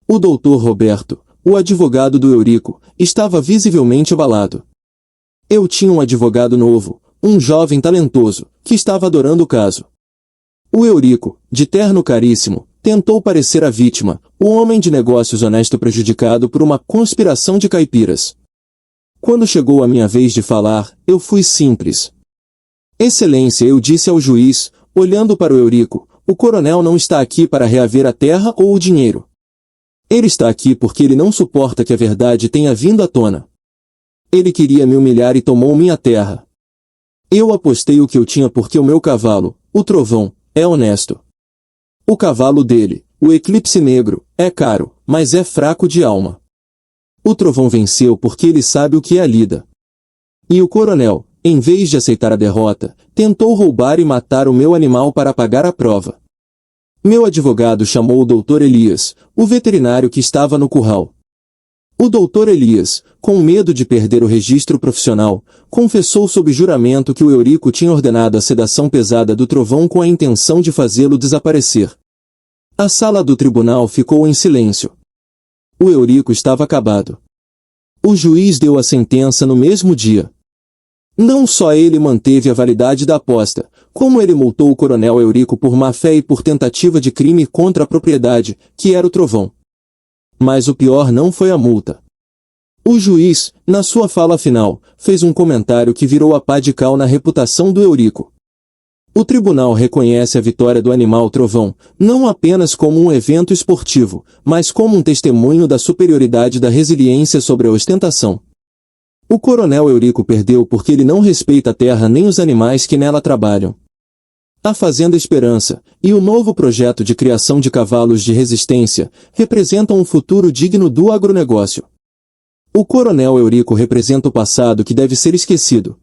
O doutor Roberto, o advogado do Eurico, estava visivelmente abalado. Eu tinha um advogado novo, um jovem talentoso, que estava adorando o caso. O Eurico, de terno caríssimo, tentou parecer a vítima, o homem de negócios honesto prejudicado por uma conspiração de caipiras. Quando chegou a minha vez de falar, eu fui simples. Excelência, eu disse ao juiz, olhando para o Eurico, o coronel não está aqui para reaver a terra ou o dinheiro. Ele está aqui porque ele não suporta que a verdade tenha vindo à tona. Ele queria me humilhar e tomou minha terra. Eu apostei o que eu tinha porque o meu cavalo, o trovão, é honesto. O cavalo dele, o Eclipse Negro, é caro, mas é fraco de alma. O trovão venceu porque ele sabe o que é a lida. E o coronel, em vez de aceitar a derrota, tentou roubar e matar o meu animal para pagar a prova. Meu advogado chamou o Dr. Elias, o veterinário que estava no curral. O Dr. Elias, com medo de perder o registro profissional, confessou sob juramento que o Eurico tinha ordenado a sedação pesada do trovão com a intenção de fazê-lo desaparecer. A sala do tribunal ficou em silêncio. O Eurico estava acabado. O juiz deu a sentença no mesmo dia. Não só ele manteve a validade da aposta, como ele multou o coronel Eurico por má-fé e por tentativa de crime contra a propriedade, que era o trovão. Mas o pior não foi a multa. O juiz, na sua fala final, fez um comentário que virou a pá de cal na reputação do Eurico. O tribunal reconhece a vitória do animal trovão, não apenas como um evento esportivo, mas como um testemunho da superioridade da resiliência sobre a ostentação. O coronel Eurico perdeu porque ele não respeita a terra nem os animais que nela trabalham. A Fazenda Esperança, e o novo projeto de criação de cavalos de resistência, representam um futuro digno do agronegócio. O coronel Eurico representa o passado que deve ser esquecido.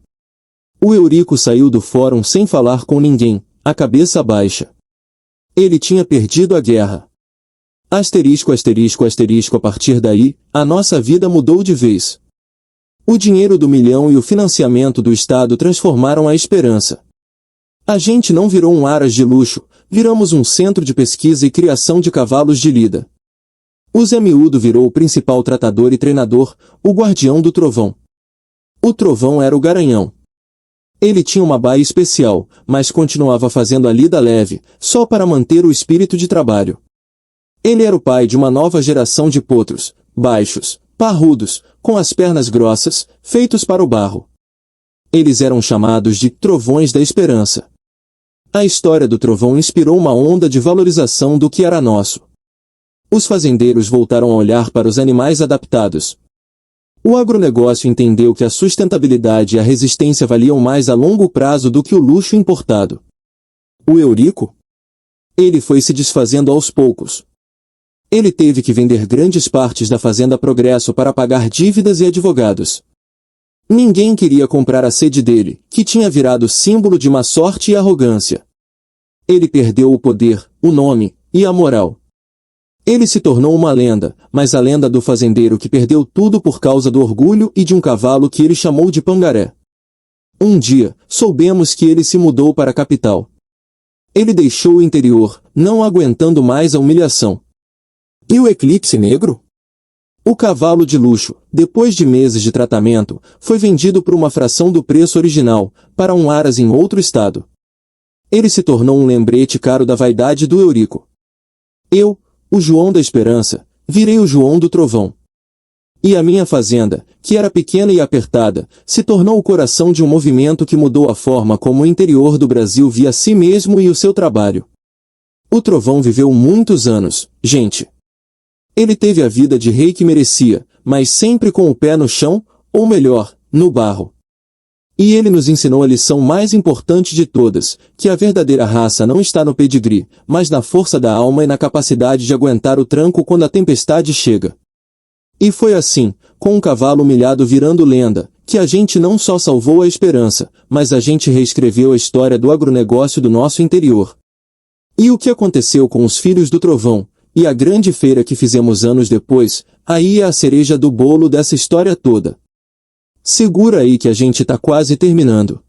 O Eurico saiu do fórum sem falar com ninguém, a cabeça baixa. Ele tinha perdido a guerra. Asterisco, asterisco, asterisco. A partir daí, a nossa vida mudou de vez. O dinheiro do milhão e o financiamento do Estado transformaram a esperança. A gente não virou um aras de luxo, viramos um centro de pesquisa e criação de cavalos de lida. O Zé Miúdo virou o principal tratador e treinador, o guardião do trovão. O trovão era o garanhão. Ele tinha uma baia especial, mas continuava fazendo a lida leve, só para manter o espírito de trabalho. Ele era o pai de uma nova geração de potros, baixos, parrudos, com as pernas grossas, feitos para o barro. Eles eram chamados de trovões da esperança. A história do trovão inspirou uma onda de valorização do que era nosso. Os fazendeiros voltaram a olhar para os animais adaptados. O agronegócio entendeu que a sustentabilidade e a resistência valiam mais a longo prazo do que o luxo importado. O Eurico? Ele foi se desfazendo aos poucos. Ele teve que vender grandes partes da Fazenda Progresso para pagar dívidas e advogados. Ninguém queria comprar a sede dele, que tinha virado símbolo de má sorte e arrogância. Ele perdeu o poder, o nome e a moral. Ele se tornou uma lenda, mas a lenda do fazendeiro que perdeu tudo por causa do orgulho e de um cavalo que ele chamou de Pangaré. Um dia, soubemos que ele se mudou para a capital. Ele deixou o interior, não aguentando mais a humilhação. E o Eclipse Negro? O cavalo de luxo, depois de meses de tratamento, foi vendido por uma fração do preço original, para um aras em outro estado. Ele se tornou um lembrete caro da vaidade do Eurico. Eu, o João da Esperança, virei o João do Trovão. E a minha fazenda, que era pequena e apertada, se tornou o coração de um movimento que mudou a forma como o interior do Brasil via a si mesmo e o seu trabalho. O Trovão viveu muitos anos, gente. Ele teve a vida de rei que merecia, mas sempre com o pé no chão, ou melhor, no barro. E ele nos ensinou a lição mais importante de todas, que a verdadeira raça não está no pedigree, mas na força da alma e na capacidade de aguentar o tranco quando a tempestade chega. E foi assim, com um cavalo humilhado virando lenda, que a gente não só salvou a esperança, mas a gente reescreveu a história do agronegócio do nosso interior. E o que aconteceu com os filhos do Trovão? E a grande feira que fizemos anos depois, aí é a cereja do bolo dessa história toda. Segura aí que a gente tá quase terminando.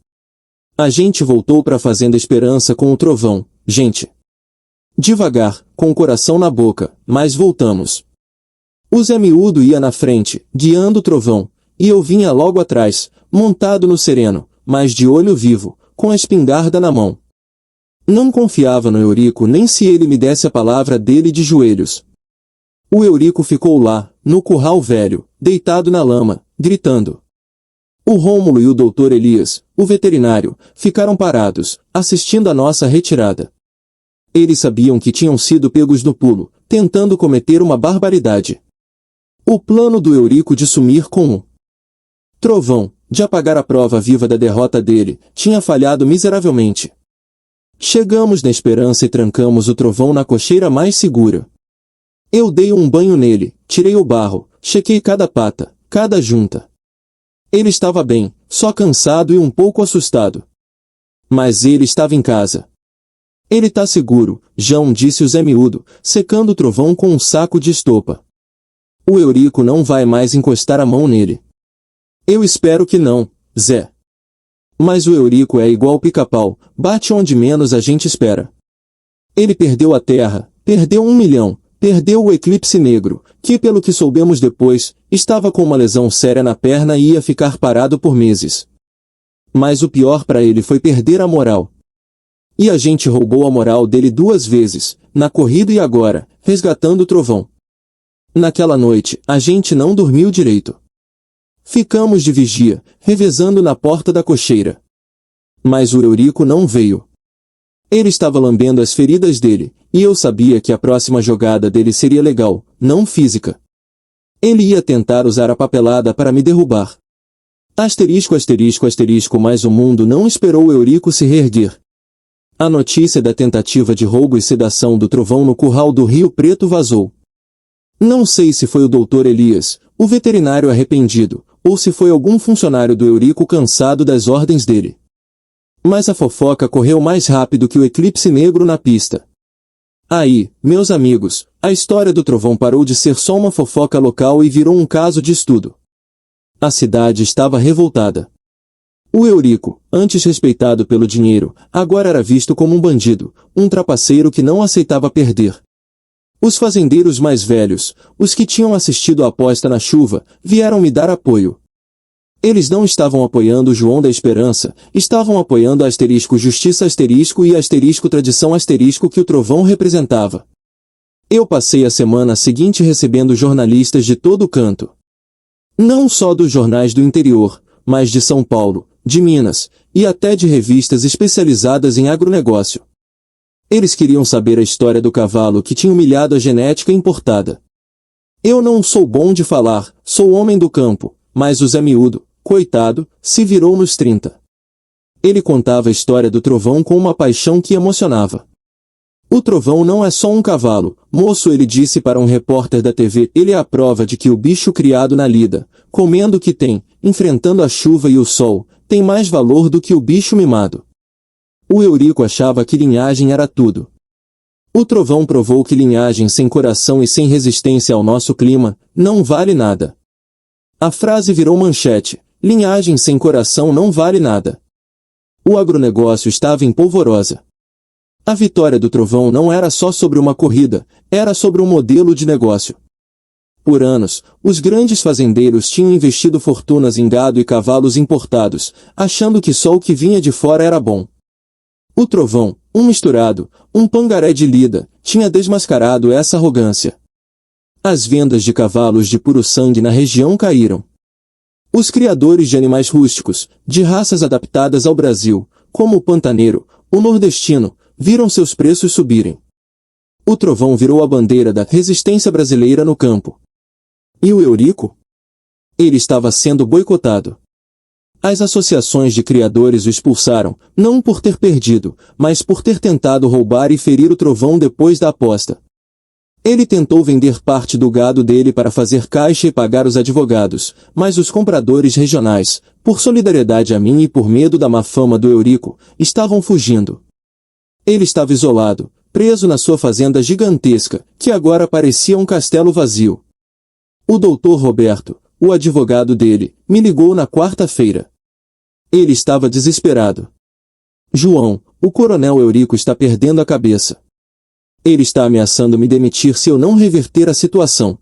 A gente voltou pra Fazenda Esperança com o Trovão, gente. Devagar, com o coração na boca, mas voltamos. O Zé Miúdo ia na frente, guiando o Trovão, e eu vinha logo atrás, montado no sereno, mas de olho vivo, com a espingarda na mão. Não confiava no Eurico nem se ele me desse a palavra dele de joelhos. O Eurico ficou lá, no curral velho, deitado na lama, gritando. O Rômulo e o doutor Elias, o veterinário, ficaram parados, assistindo a nossa retirada. Eles sabiam que tinham sido pegos no pulo, tentando cometer uma barbaridade. O plano do Eurico de sumir com o Trovão, de apagar a prova viva da derrota dele, tinha falhado miseravelmente. Chegamos na Esperança e trancamos o Trovão na cocheira mais segura. Eu dei um banho nele, tirei o barro, chequei cada pata, cada junta. Ele estava bem, só cansado e um pouco assustado. Mas ele estava em casa. Ele tá seguro, João, disse o Zé Miúdo, secando o Trovão com um saco de estopa. O Eurico não vai mais encostar a mão nele. Eu espero que não, Zé. Mas o Eurico é igual pica-pau, bate onde menos a gente espera. Ele perdeu a terra, perdeu 1 milhão, Perdeu o Eclipse Negro, que pelo que soubemos depois, estava com uma lesão séria na perna e ia ficar parado por meses. Mas o pior para ele foi perder a moral. E a gente roubou a moral dele 2 vezes, na corrida e agora, resgatando o Trovão. Naquela noite, a gente não dormiu direito. Ficamos de vigia, revezando na porta da cocheira. Mas o Eurico não veio. Ele estava lambendo as feridas dele, e eu sabia que a próxima jogada dele seria legal, não física. Ele ia tentar usar a papelada para me derrubar. Asterisco, asterisco, asterisco, mas o mundo não esperou o Eurico se reerguer. A notícia da tentativa de roubo e sedação do Trovão no curral do Rio Preto vazou. Não sei se foi o Dr. Elias, o veterinário arrependido, ou se foi algum funcionário do Eurico cansado das ordens dele. Mas a fofoca correu mais rápido que o Eclipse Negro na pista. Aí, meus amigos, a história do Trovão parou de ser só uma fofoca local e virou um caso de estudo. A cidade estava revoltada. O Eurico, antes respeitado pelo dinheiro, agora era visto como um bandido, um trapaceiro que não aceitava perder. Os fazendeiros mais velhos, os que tinham assistido à aposta na chuva, vieram me dar apoio. Eles não estavam apoiando o João da Esperança, estavam apoiando a asterisco justiça asterisco e a asterisco tradição asterisco que o Trovão representava. Eu passei a semana seguinte recebendo jornalistas de todo canto. Não só dos jornais do interior, mas de São Paulo, de Minas, e até de revistas especializadas em agronegócio. Eles queriam saber a história do cavalo que tinha humilhado a genética importada. Eu não sou bom de falar, sou homem do campo, mas o Zé Miúdo, coitado, se virou nos 30. Ele contava a história do Trovão com uma paixão que emocionava. O Trovão não é só um cavalo, moço, ele disse para um repórter da TV, ele é a prova de que o bicho criado na lida, comendo o que tem, enfrentando a chuva e o sol, tem mais valor do que o bicho mimado. O Eurico achava que linhagem era tudo. O Trovão provou que linhagem sem coração e sem resistência ao nosso clima, não vale nada. A frase virou manchete, linhagem sem coração não vale nada. O agronegócio estava em polvorosa. A vitória do Trovão não era só sobre uma corrida, era sobre um modelo de negócio. Por anos, os grandes fazendeiros tinham investido fortunas em gado e cavalos importados, achando que só o que vinha de fora era bom. O Trovão, um misturado, um pangaré de lida, tinha desmascarado essa arrogância. As vendas de cavalos de puro sangue na região caíram. Os criadores de animais rústicos, de raças adaptadas ao Brasil, como o pantaneiro, o nordestino, viram seus preços subirem. O Trovão virou a bandeira da resistência brasileira no campo. E o Eurico? Ele estava sendo boicotado. As associações de criadores o expulsaram, não por ter perdido, mas por ter tentado roubar e ferir o Trovão depois da aposta. Ele tentou vender parte do gado dele para fazer caixa e pagar os advogados, mas os compradores regionais, por solidariedade a mim e por medo da má fama do Eurico, estavam fugindo. Ele estava isolado, preso na sua fazenda gigantesca, que agora parecia um castelo vazio. O Dr. Roberto, o advogado dele, me ligou na quarta-feira. Ele estava desesperado. João, o coronel Eurico está perdendo a cabeça. Ele está ameaçando me demitir se eu não reverter a situação.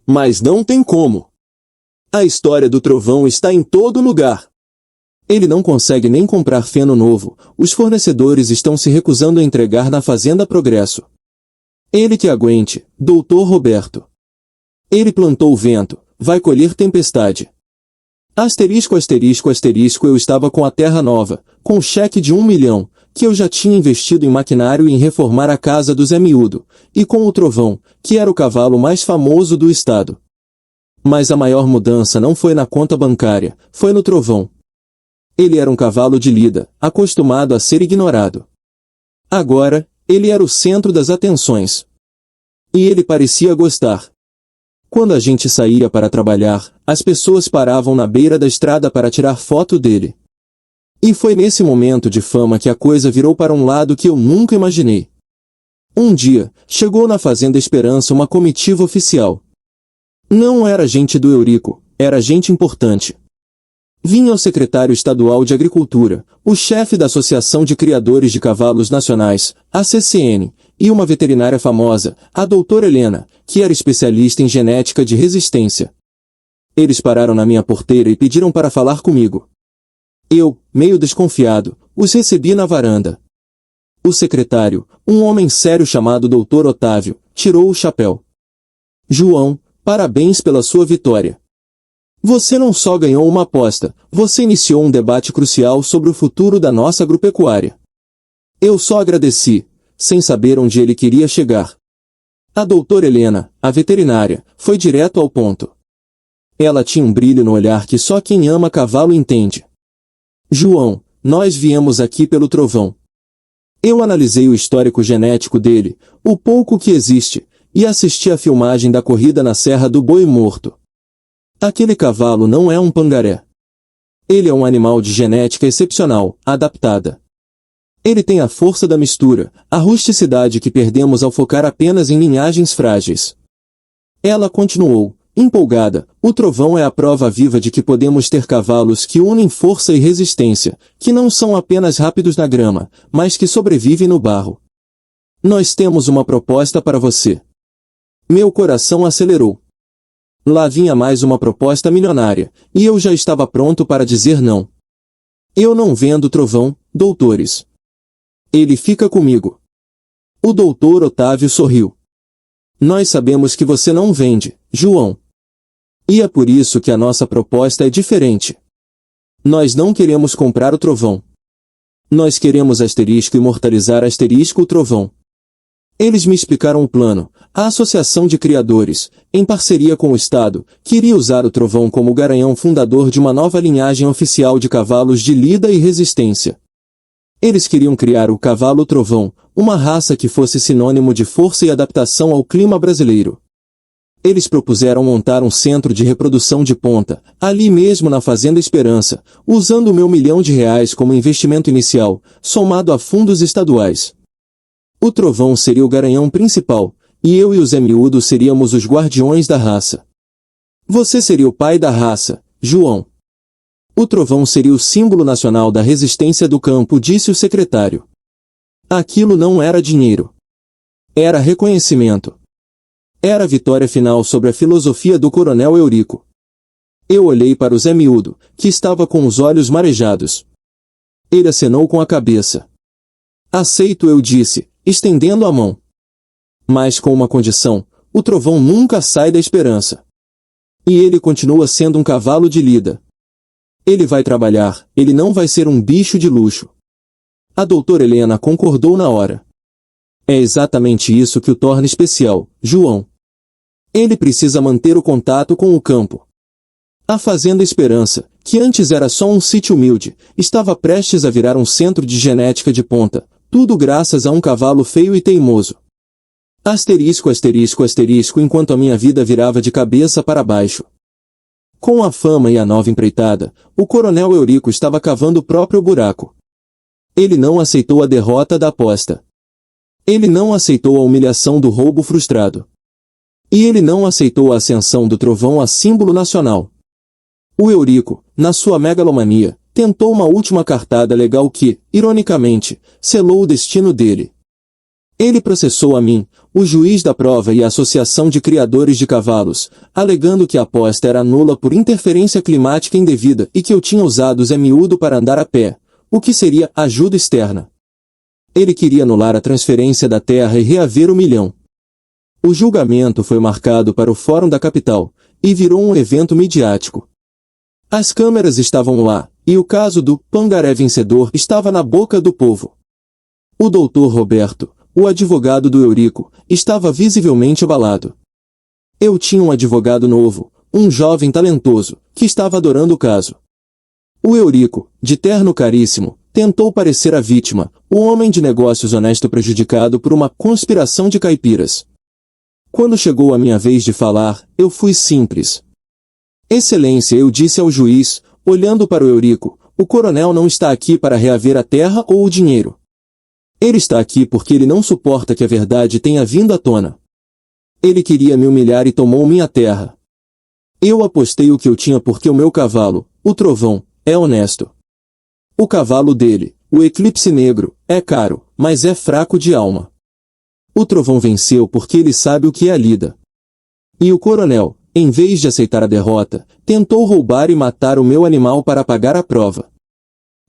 Mas não tem como. A história do Trovão está em todo lugar. Ele não consegue nem comprar feno novo, os fornecedores estão se recusando a entregar na Fazenda Progresso. Ele que aguente, Dr. Roberto. Ele plantou o vento, vai colher tempestade. Asterisco, asterisco, asterisco, eu estava com a terra nova, com o cheque de 1 milhão, que eu já tinha investido em maquinário e em reformar a casa do Zé Miúdo, e com o Trovão, que era o cavalo mais famoso do estado. Mas a maior mudança não foi na conta bancária, foi no Trovão. Ele era um cavalo de lida, acostumado a ser ignorado. Agora, ele era o centro das atenções. E ele parecia gostar. Quando a gente saía para trabalhar, as pessoas paravam na beira da estrada para tirar foto dele. E foi nesse momento de fama que a coisa virou para um lado que eu nunca imaginei. Um dia, chegou na Fazenda Esperança uma comitiva oficial. Não era gente do Eurico, era gente importante. Vinha o secretário estadual de Agricultura, o chefe da Associação de Criadores de Cavalos Nacionais, a CCN, e uma veterinária famosa, a doutora Helena, que era especialista em genética de resistência. Eles pararam na minha porteira e pediram para falar comigo. Eu, meio desconfiado, os recebi na varanda. O secretário, um homem sério chamado Dr. Otávio, tirou o chapéu. João, parabéns pela sua vitória. Você não só ganhou uma aposta, você iniciou um debate crucial sobre o futuro da nossa agropecuária. Eu só agradeci, sem saber onde ele queria chegar. A doutora Helena, a veterinária, foi direto ao ponto. Ela tinha um brilho no olhar que só quem ama cavalo entende. João, nós viemos aqui pelo trovão. Eu analisei o histórico genético dele, o pouco que existe, e assisti à filmagem da corrida na Serra do Boi Morto. Aquele cavalo não é um pangaré. Ele é um animal de genética excepcional, adaptada. Ele tem a força da mistura, a rusticidade que perdemos ao focar apenas em linhagens frágeis. Ela continuou, empolgada, o trovão é a prova viva de que podemos ter cavalos que unem força e resistência, que não são apenas rápidos na grama, mas que sobrevivem no barro. Nós temos uma proposta para você. Meu coração acelerou. Lá vinha mais uma proposta milionária, e eu já estava pronto para dizer não. Eu não vendo trovão, doutores. Ele fica comigo. O doutor Otávio sorriu. Nós sabemos que você não vende, João. E é por isso que a nossa proposta é diferente. Nós não queremos comprar o trovão. Nós queremos imortalizar o trovão. Eles me explicaram o plano. A Associação de Criadores, em parceria com o Estado, queria usar o trovão como garanhão fundador de uma nova linhagem oficial de cavalos de lida e resistência. Eles queriam criar o cavalo trovão, uma raça que fosse sinônimo de força e adaptação ao clima brasileiro. Eles propuseram montar um centro de reprodução de ponta, ali mesmo na Fazenda Esperança, usando R$ 1 milhão como investimento inicial, somado a fundos estaduais. O trovão seria o garanhão principal, e eu e o Zé Miúdo seríamos os guardiões da raça. Você seria o pai da raça, João. O trovão seria o símbolo nacional da resistência do campo, disse o secretário. Aquilo não era dinheiro. Era reconhecimento. Era a vitória final sobre a filosofia do coronel Eurico. Eu olhei para o Zé Miúdo, que estava com os olhos marejados. Ele acenou com a cabeça. Aceito, eu disse, estendendo a mão. Mas com uma condição, o trovão nunca sai da esperança. E ele continua sendo um cavalo de lida. Ele vai trabalhar, ele não vai ser um bicho de luxo. A doutora Helena concordou na hora. É exatamente isso que o torna especial, João. Ele precisa manter o contato com o campo. A Fazenda Esperança, que antes era só um sítio humilde, estava prestes a virar um centro de genética de ponta, tudo graças a um cavalo feio e teimoso. Asterisco, asterisco, asterisco, enquanto a minha vida virava de cabeça para baixo. Com a fama e a nova empreitada, o coronel Eurico estava cavando o próprio buraco. Ele não aceitou a derrota da aposta. Ele não aceitou a humilhação do roubo frustrado. E ele não aceitou a ascensão do trovão a símbolo nacional. O Eurico, na sua megalomania, tentou uma última cartada legal que, ironicamente, selou o destino dele. Ele processou a mim, o juiz da prova e a Associação de Criadores de Cavalos, alegando que a aposta era nula por interferência climática indevida e que eu tinha usado o Zé Miúdo para andar a pé, o que seria ajuda externa. Ele queria anular a transferência da terra e reaver o milhão. O julgamento foi marcado para o Fórum da Capital, e virou um evento midiático. As câmeras estavam lá, e o caso do pangaré vencedor estava na boca do povo. O doutor Roberto, o advogado do Eurico, estava visivelmente abalado. Eu tinha um advogado novo, um jovem talentoso, que estava adorando o caso. O Eurico, de terno caríssimo, tentou parecer a vítima, o homem de negócios honesto prejudicado por uma conspiração de caipiras. Quando chegou a minha vez de falar, eu fui simples. Excelência, eu disse ao juiz, olhando para o Eurico, o coronel não está aqui para reaver a terra ou o dinheiro. Ele está aqui porque ele não suporta que a verdade tenha vindo à tona. Ele queria me humilhar e tomou minha terra. Eu apostei o que eu tinha porque o meu cavalo, o trovão, é honesto. O cavalo dele, o Eclipse Negro, é caro, mas é fraco de alma. O trovão venceu porque ele sabe o que é a lida. E o coronel, em vez de aceitar a derrota, tentou roubar e matar o meu animal para pagar a prova.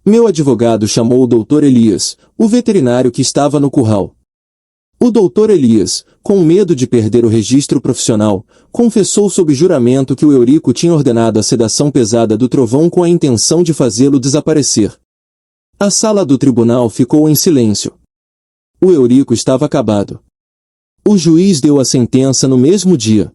Meu advogado chamou o Dr. Elias, o veterinário que estava no curral. O Dr. Elias, com medo de perder o registro profissional, confessou sob juramento que o Eurico tinha ordenado a sedação pesada do trovão com a intenção de fazê-lo desaparecer. A sala do tribunal ficou em silêncio. O Eurico estava acabado. O juiz deu a sentença no mesmo dia.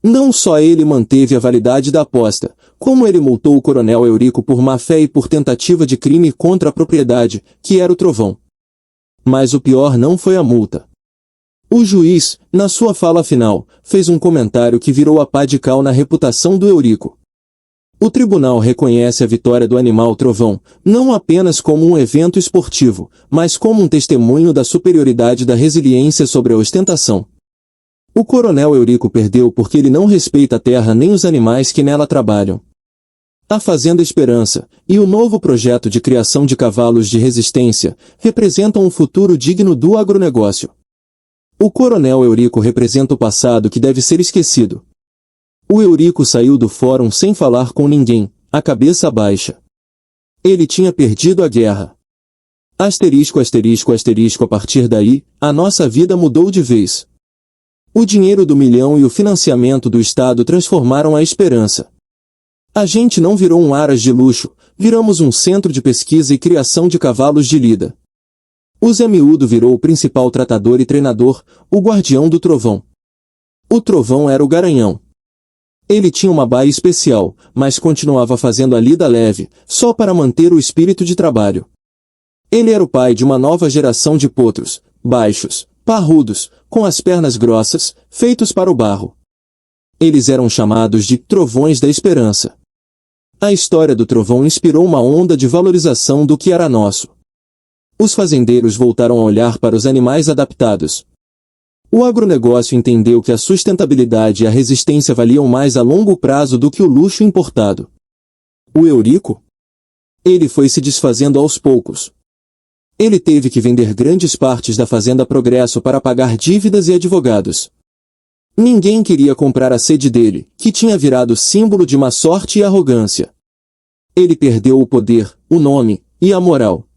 Não só ele manteve a validade da aposta, como ele multou o coronel Eurico por má-fé e por tentativa de crime contra a propriedade, que era o trovão. Mas o pior não foi a multa. O juiz, na sua fala final, fez um comentário que virou a pá de cal na reputação do Eurico. O tribunal reconhece a vitória do animal trovão, não apenas como um evento esportivo, mas como um testemunho da superioridade da resiliência sobre a ostentação. O coronel Eurico perdeu porque ele não respeita a terra nem os animais que nela trabalham. A Fazenda Esperança e o novo projeto de criação de cavalos de resistência representam um futuro digno do agronegócio. O coronel Eurico representa o passado que deve ser esquecido. O Eurico saiu do fórum sem falar com ninguém, a cabeça baixa. Ele tinha perdido a guerra. Asterisco, asterisco, asterisco. A partir daí, a nossa vida mudou de vez. O dinheiro do milhão e o financiamento do Estado transformaram a esperança. A gente não virou um aras de luxo, viramos um centro de pesquisa e criação de cavalos de lida. O Zé Miúdo virou o principal tratador e treinador, o guardião do trovão. O trovão era o garanhão. Ele tinha uma baia especial, mas continuava fazendo a lida leve, só para manter o espírito de trabalho. Ele era o pai de uma nova geração de potros, baixos, parrudos, com as pernas grossas, feitos para o barro. Eles eram chamados de trovões da esperança. A história do trovão inspirou uma onda de valorização do que era nosso. Os fazendeiros voltaram a olhar para os animais adaptados. O agronegócio entendeu que a sustentabilidade e a resistência valiam mais a longo prazo do que o luxo importado. O Eurico? Ele foi se desfazendo aos poucos. Ele teve que vender grandes partes da Fazenda Progresso para pagar dívidas e advogados. Ninguém queria comprar a sede dele, que tinha virado símbolo de má sorte e arrogância. Ele perdeu o poder, o nome e a moral.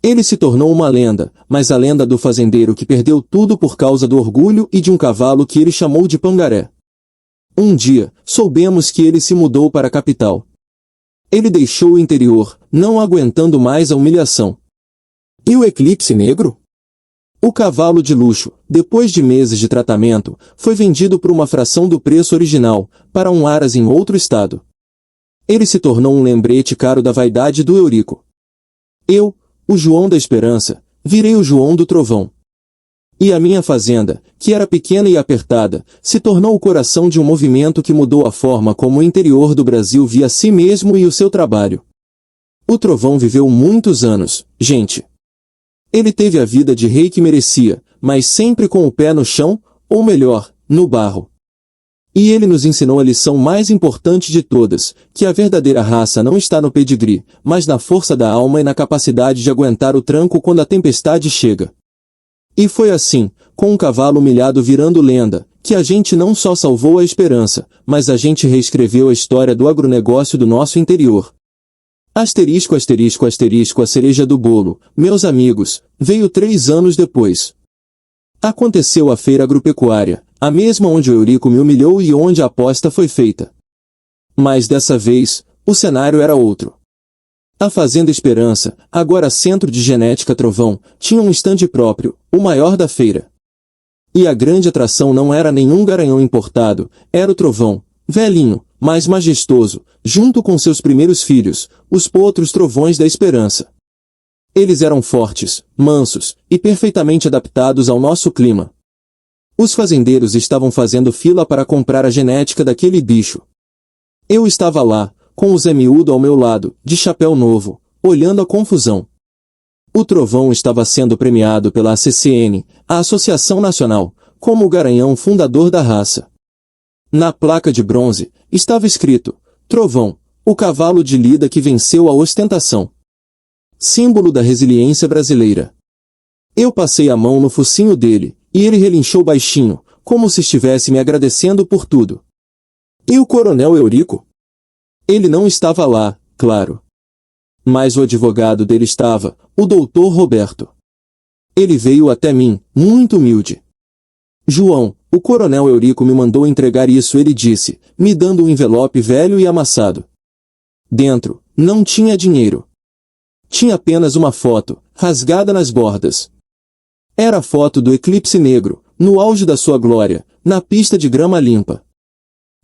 Ele se tornou uma lenda, mas a lenda do fazendeiro que perdeu tudo por causa do orgulho e de um cavalo que ele chamou de Pangaré. Um dia, soubemos que ele se mudou para a capital. Ele deixou o interior, não aguentando mais a humilhação. E o Eclipse Negro? O cavalo de luxo, depois de meses de tratamento, foi vendido por uma fração do preço original, para um aras em outro estado. Ele se tornou um lembrete caro da vaidade do Eurico. Eu, o João da Esperança, virei o João do Trovão. E a minha fazenda, que era pequena e apertada, se tornou o coração de um movimento que mudou a forma como o interior do Brasil via a si mesmo e o seu trabalho. O Trovão viveu muitos anos, gente. Ele teve a vida de rei que merecia, mas sempre com o pé no chão, ou melhor, no barro. E ele nos ensinou a lição mais importante de todas, que a verdadeira raça não está no pedigree, mas na força da alma e na capacidade de aguentar o tranco quando a tempestade chega. E foi assim, com um cavalo humilhado virando lenda, que a gente não só salvou a esperança, mas a gente reescreveu a história do agronegócio do nosso interior. Asterisco, asterisco, asterisco, a cereja do bolo, meus amigos, veio 3 anos depois. Aconteceu a feira agropecuária, a mesma onde o Eurico me humilhou e onde a aposta foi feita. Mas dessa vez, o cenário era outro. A Fazenda Esperança, agora Centro de Genética Trovão, tinha um estande próprio, o maior da feira. E a grande atração não era nenhum garanhão importado, era o Trovão, velhinho, mas majestoso, junto com seus primeiros filhos, os potros trovões da esperança. Eles eram fortes, mansos, e perfeitamente adaptados ao nosso clima. Os fazendeiros estavam fazendo fila para comprar a genética daquele bicho. Eu estava lá, com o Zé Miúdo ao meu lado, de chapéu novo, olhando a confusão. O Trovão estava sendo premiado pela ACCN, a Associação Nacional, como o garanhão fundador da raça. Na placa de bronze, estava escrito, Trovão, o cavalo de lida que venceu a ostentação. Símbolo da resiliência brasileira. Eu passei a mão no focinho dele, e ele relinchou baixinho, como se estivesse me agradecendo por tudo. E o coronel Eurico? Ele não estava lá, claro. Mas o advogado dele estava, o doutor Roberto. Ele veio até mim, muito humilde. João, o coronel Eurico me mandou entregar isso, ele disse, me dando um envelope velho e amassado. Dentro, não tinha dinheiro. Tinha apenas uma foto, rasgada nas bordas. Era a foto do eclipse negro, no auge da sua glória, na pista de grama limpa.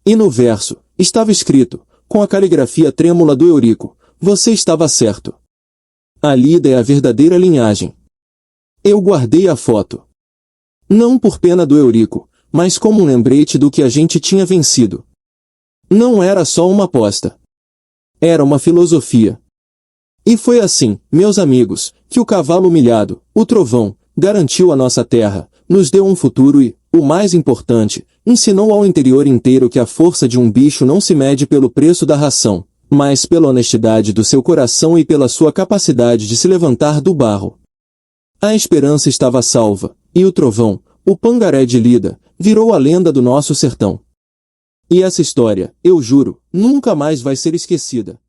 E no verso, estava escrito, com a caligrafia trêmula do Eurico, você estava certo. A lida é a verdadeira linhagem. Eu guardei a foto. Não por pena do Eurico, mas como um lembrete do que a gente tinha vencido. Não era só uma aposta. Era uma filosofia. E foi assim, meus amigos, que o cavalo humilhado, o trovão, garantiu a nossa terra, nos deu um futuro e, o mais importante, ensinou ao interior inteiro que a força de um bicho não se mede pelo preço da ração, mas pela honestidade do seu coração e pela sua capacidade de se levantar do barro. A esperança estava salva, e o trovão, o pangaré de Lida, virou a lenda do nosso sertão. E essa história, eu juro, nunca mais vai ser esquecida.